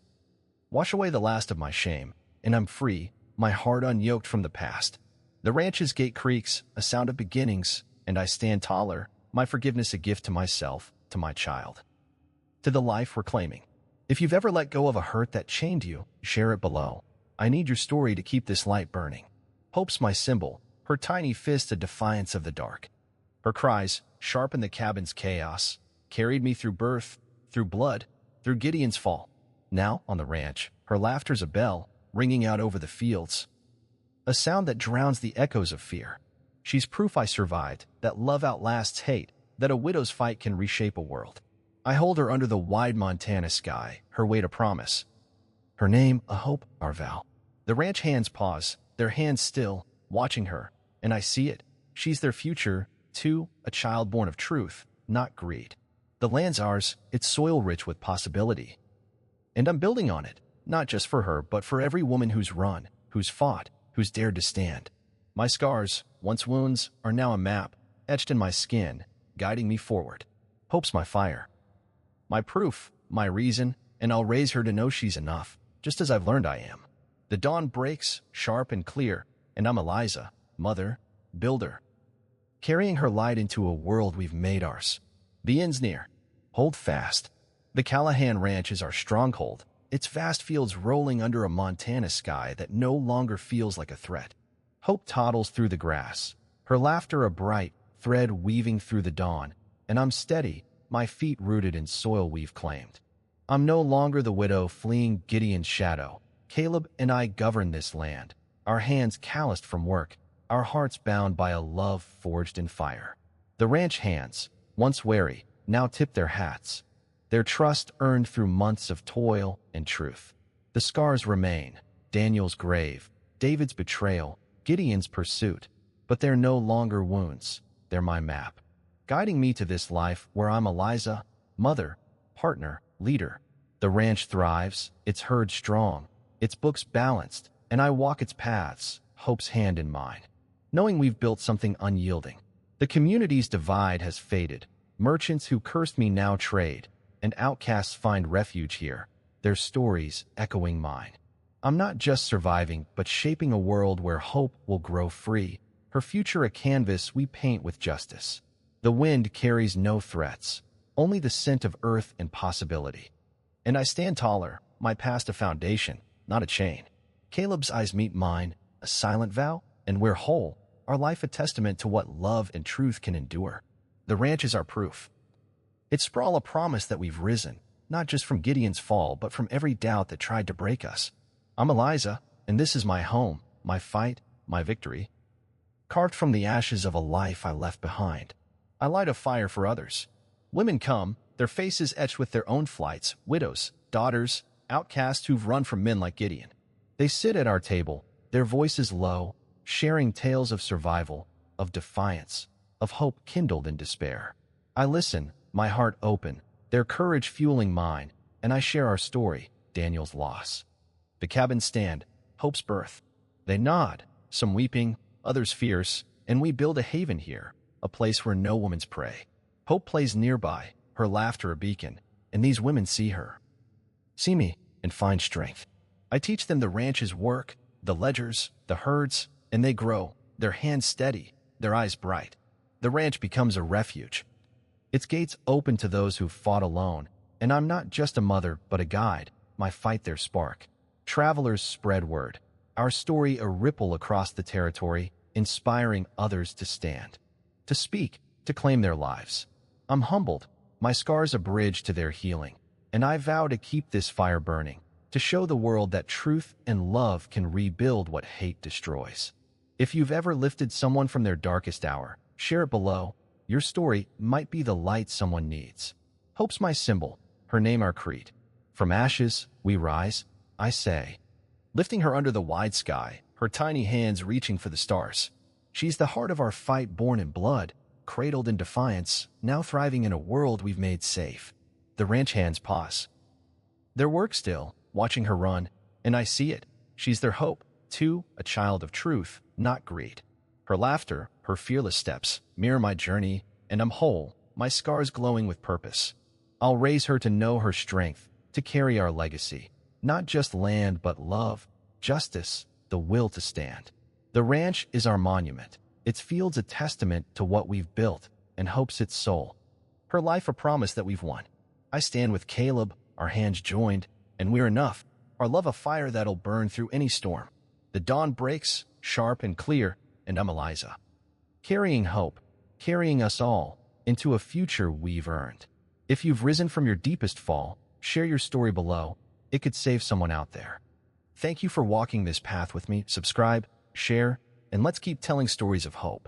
Wash away the last of my shame, and I'm free, my heart unyoked from the past. The ranch's gate creaks, a sound of beginnings, and I stand taller, my forgiveness a gift to myself, to my child. To the life we're claiming. If you've ever let go of a hurt that chained you, share it below. I need your story to keep this light burning. Hope's my symbol, her tiny fist a defiance of the dark. Her cries, sharp in the cabin's chaos, carried me through birth, through blood, through Gideon's fall. Now, on the ranch, her laughter's a bell, ringing out over the fields. A sound that drowns the echoes of fear. She's proof I survived, that love outlasts hate, that a widow's fight can reshape a world. I hold her under the wide Montana sky, her weight a promise. Her name, a hope, our vow. The ranch hands pause, their hands still, watching her, and I see it. She's their future, too, a child born of truth, not greed. The land's ours, it's soil rich with possibility. And I'm building on it, not just for her, but for every woman who's run, who's fought, who's dared to stand. My scars, once wounds, are now a map, etched in my skin, guiding me forward. Hope's my fire. My proof, my reason, and I'll raise her to know she's enough, just as I've learned I am. The dawn breaks, sharp and clear, and I'm Eliza, mother, builder, carrying her light into a world we've made ours. The end's near. Hold fast. The Callahan Ranch is our stronghold, its vast fields rolling under a Montana sky that no longer feels like a threat. Hope toddles through the grass, her laughter a bright thread weaving through the dawn, and I'm steady, my feet rooted in soil we've claimed. I'm no longer the widow fleeing Gideon's shadow. Caleb and I govern this land, our hands calloused from work, our hearts bound by a love forged in fire. The ranch hands, once wary, now tip their hats, their trust earned through months of toil and truth. The scars remain, Daniel's grave, David's betrayal, Gideon's pursuit, but they're no longer wounds, they're my map, guiding me to this life where I'm Eliza, mother, partner, leader. The ranch thrives, its herd strong, its books balanced, and I walk its paths, hope's hand in mine, knowing we've built something unyielding. The community's divide has faded, Merchants who cursed me now trade, and outcasts find refuge here, their stories echoing mine. I'm not just surviving, but shaping a world where hope will grow free, her future a canvas we paint with justice. The wind carries no threats, only the scent of earth and possibility. And I stand taller, my past a foundation, not a chain. Caleb's eyes meet mine, a silent vow, and we're whole, our life a testament to what love and truth can endure. The ranch is our proof. Its sprawl a promise that we've risen, not just from Gideon's fall, but from every doubt that tried to break us. I'm Eliza, and this is my home, my fight, my victory. Carved from the ashes of a life I left behind, I light a fire for others. Women come, their faces etched with their own flights, widows, daughters, outcasts who've run from men like Gideon. They sit at our table, their voices low, sharing tales of survival, of defiance, of hope kindled in despair. I listen, my heart open, their courage fueling mine, and I share our story, Daniel's loss. The cabins stand, hope's birth. They nod, some weeping, others fierce, and we build a haven here, a place where no woman's prey. Hope plays nearby, her laughter a beacon, and these women see her. See me, and find strength. I teach them the ranch's work, the ledgers, the herds, and they grow, their hands steady, their eyes bright. The ranch becomes a refuge. Its gates open to those who've fought alone, and I'm not just a mother, but a guide, my fight their spark. Travelers spread word, our story a ripple across the territory, inspiring others to stand, to speak, to claim their lives. I'm humbled, my scars a bridge to their healing, and I vow to keep this fire burning, to show the world that truth and love can rebuild what hate destroys. If you've ever lifted someone from their darkest hour, share it below. Your story might be the light someone needs. Hope's my symbol, her name our creed. From ashes, we rise, I say, lifting her under the wide sky, her tiny hands reaching for the stars. She's the heart of our fight born in blood, cradled in defiance, now thriving in a world we've made safe. The ranch hands pause. Their work still, watching her run, and I see it. She's their hope, too, a child of truth, not greed. Her laughter, her fearless steps, mirror my journey, and I'm whole, my scars glowing with purpose. I'll raise her to know her strength, to carry our legacy. Not just land, but love, justice, the will to stand. The ranch is our monument, its fields a testament to what we've built, and hope's its soul. Her life a promise that we've won. I stand with Caleb, our hands joined, and we're enough, our love a fire that'll burn through any storm. The dawn breaks, sharp and clear, and I'm Eliza. Carrying hope, carrying us all into a future we've earned. If you've risen from your deepest fall, share your story below. It could save someone out there. Thank you for walking this path with me. Subscribe, share, and let's keep telling stories of hope.